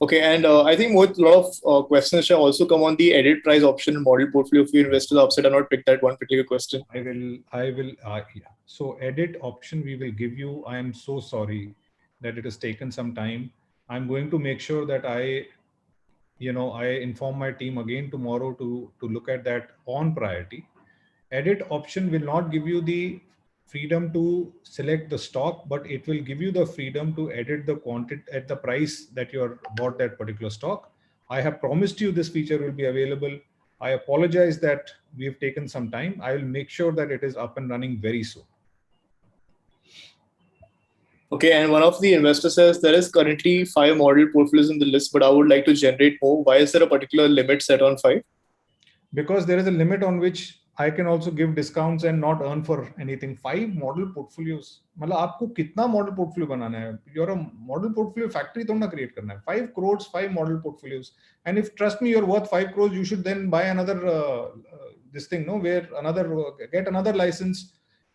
Okay, and I think a lot of questions shall also come on the edit price option model portfolio. If you invest to the upside, I not pick that one particular question. I will. Yeah. So edit option we will give you. I am so sorry that it has taken some time. I'm going to make sure that I inform my team again tomorrow to look at that on priority. Edit option will not give you the freedom to select the stock, but it will give you the freedom to edit the quantity at the price that you bought that particular stock. I have promised you this feature will be available. I apologize that we've taken some time. I will make sure that it is up and running very soon. Okay, and one of the investors says there is currently 5 model portfolios in the list, but I would like to generate more. Why is there a particular limit set on 5? Because there is a limit on which I can also give discounts and not earn for anything. 5 model portfolios. मतलब आपको कितना model portfolio बनाना है? You're a model portfolio factory तो ना create करना है. 5 crores, 5 model portfolios. And if trust me, you're worth 5 crores, you should then buy another this thing, no? Where get another license.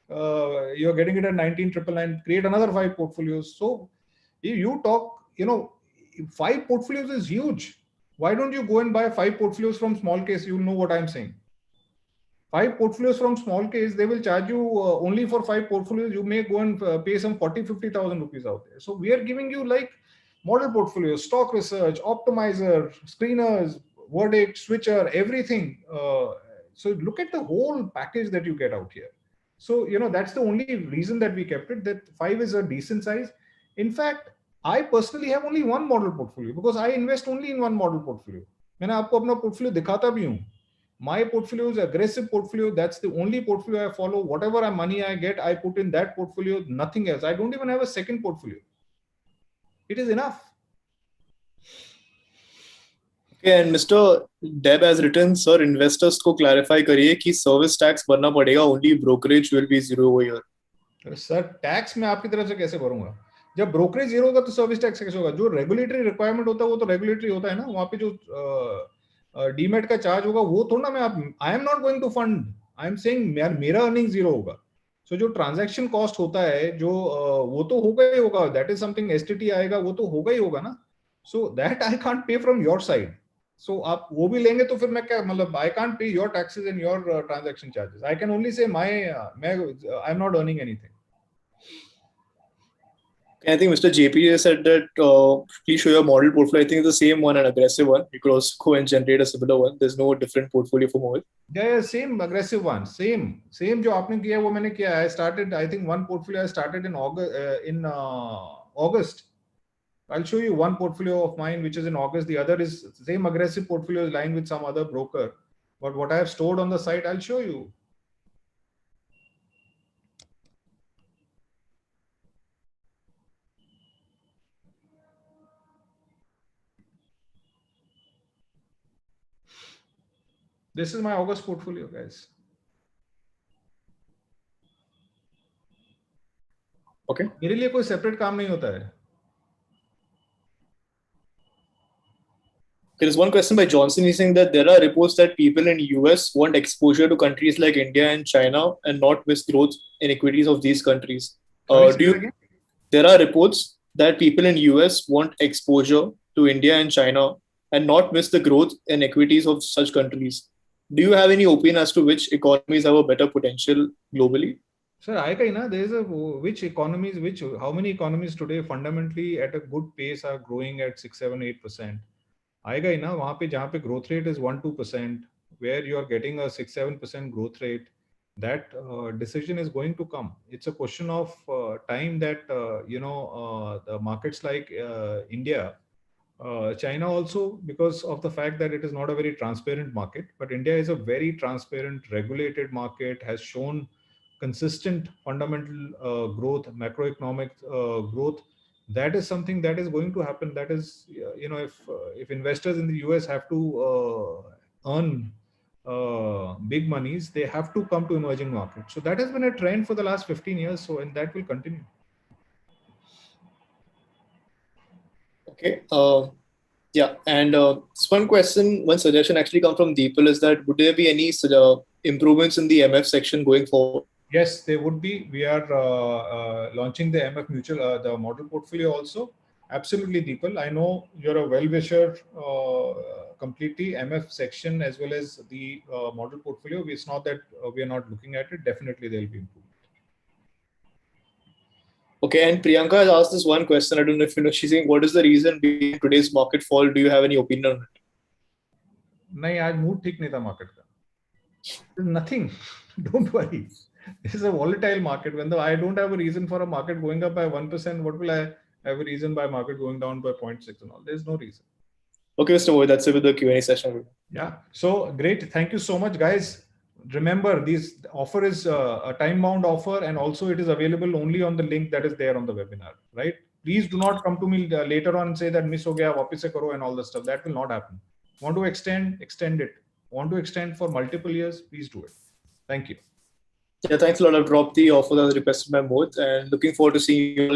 You're getting it at 19,999. Create another 5 portfolios. So if you talk, 5 portfolios is huge. Why don't you go and buy 5 portfolios from small case? You'll know what I'm saying. 5 portfolios from small case, they will charge you only for 5 portfolios. You may go and pay some 40,000-50,000 rupees out there. So we are giving you like model portfolios, stock research, optimizer, screeners, verdict, switcher, everything. So look at the whole package that you get out here. So, that's the only reason that we kept it, that 5 is a decent size. In fact, I personally have only one model portfolio because I invest only in one model portfolio. मैंने आपको अपना portfolio दिखाता भी हूँ. My portfolio is aggressive portfolio. That's the only portfolio I follow. Whatever money I get, I put in that portfolio, nothing else. I don't even have a second portfolio. It is enough. Okay, and Mr. Deb has written, sir, investors को clarify करिए कि service tax भरना पड़ेगा, only brokerage will be zero over here. Sir tax मैं आपकी तरफ से कैसे भरूंगा? जब ब्रोकरेज जीरो होगा तो सर्विस टैक्स कैसे होगा? जो रेगुलेटरी रिक्वायरमेंट होता है वो तो रेगुलेटरी होता है ना, वहां पे जो डीमेट का चार्ज होगा वो थोड़ा ना मैं I am not going to fund, I am saying मेरा अर्निंग जीरो होगा. सो जो ट्रांजैक्शन कॉस्ट होता है जो वो तो होगा ही होगा, दैट इज समथिंग एसटीटी आएगा, वो तो होगा ही होगा ना. So that I can't pay from your side. So आप वो भी लेंगे तो फिर मैं क्या, मतलब I can't pay your taxes and your transaction charges. I can only say I am not earning anything. I think Mr. JP said that please show your model portfolio. I think it's the same one, an aggressive one. You could also go and generate a similar one. There's no different portfolio for Mohit. Yeah, same aggressive one. Same जो आपने किया है वो मैंने किया. I started, I think one portfolio I started in August. I'll show you one portfolio of mine which is in August. The other is same aggressive portfolio is lying with some other broker. But what I have stored on the site, I'll show you. This is my August portfolio, guys. Okay. मेरे लिए कोई separate काम नहीं होता है. There is one question by Johnson. He's saying that there are reports that people in US want exposure to countries like India and China and not miss growth inequities of these countries. There are reports that people in US want exposure to India and China and not miss the growth and equities of such countries. Do you have any opinion as to which economies have a better potential globally? Sir, आएगा ही ना. There is a which economies, how many economies today fundamentally at a good pace are growing at 6, 7, 8%. आएगा ही ना. वहाँ पे जहाँ पे growth rate is 1-2%, where you are getting a 6-7% growth rate, that decision is going to come. It's a question of time that the markets like India, China also, because of the fact that it is not a very transparent market, but India is a very transparent, regulated market, has shown consistent fundamental growth, macroeconomic growth. That is something that is going to happen. That is, if investors in the US have to earn big monies, they have to come to emerging markets. So that has been a trend for the last 15 years. So, and that will continue. Okay. Yeah. And one question, one suggestion actually come from Deepal is that would there be any improvements in the MF section going forward? Yes, there would be. We are launching the MF mutual, the model portfolio also. Absolutely, Deepal. I know you're a well-wisher completely. MF section as well as the model portfolio. It's not that we are not looking at it. Definitely, there will be improvement. Okay, and Priyanka has asked this one question. I don't know if you know. She's saying, what is the reason behind today's market fall? Do you have any opinion on it? नहीं, आज mood ठीक नहीं था market का. There's nothing. Don't worry. This is a volatile market. When I don't have a reason for a market going up by 1%, what will I have a reason by market going down by 0.6 and all? There's no reason. Okay, Mr. Mohit, that's it with the Q&A session. Yeah. So great. Thank you so much, guys. Remember, this offer is a time-bound offer, and also it is available only on the link that is there on the webinar, right? Please do not come to me later on and say that miss ho gaya, वापस से करो and all this stuff. That will not happen. Want to extend it. Want to extend for multiple years, please do it. Thank you. Yeah, thanks a lot. I've dropped the offer that was requested by Mohit and looking forward to seeing you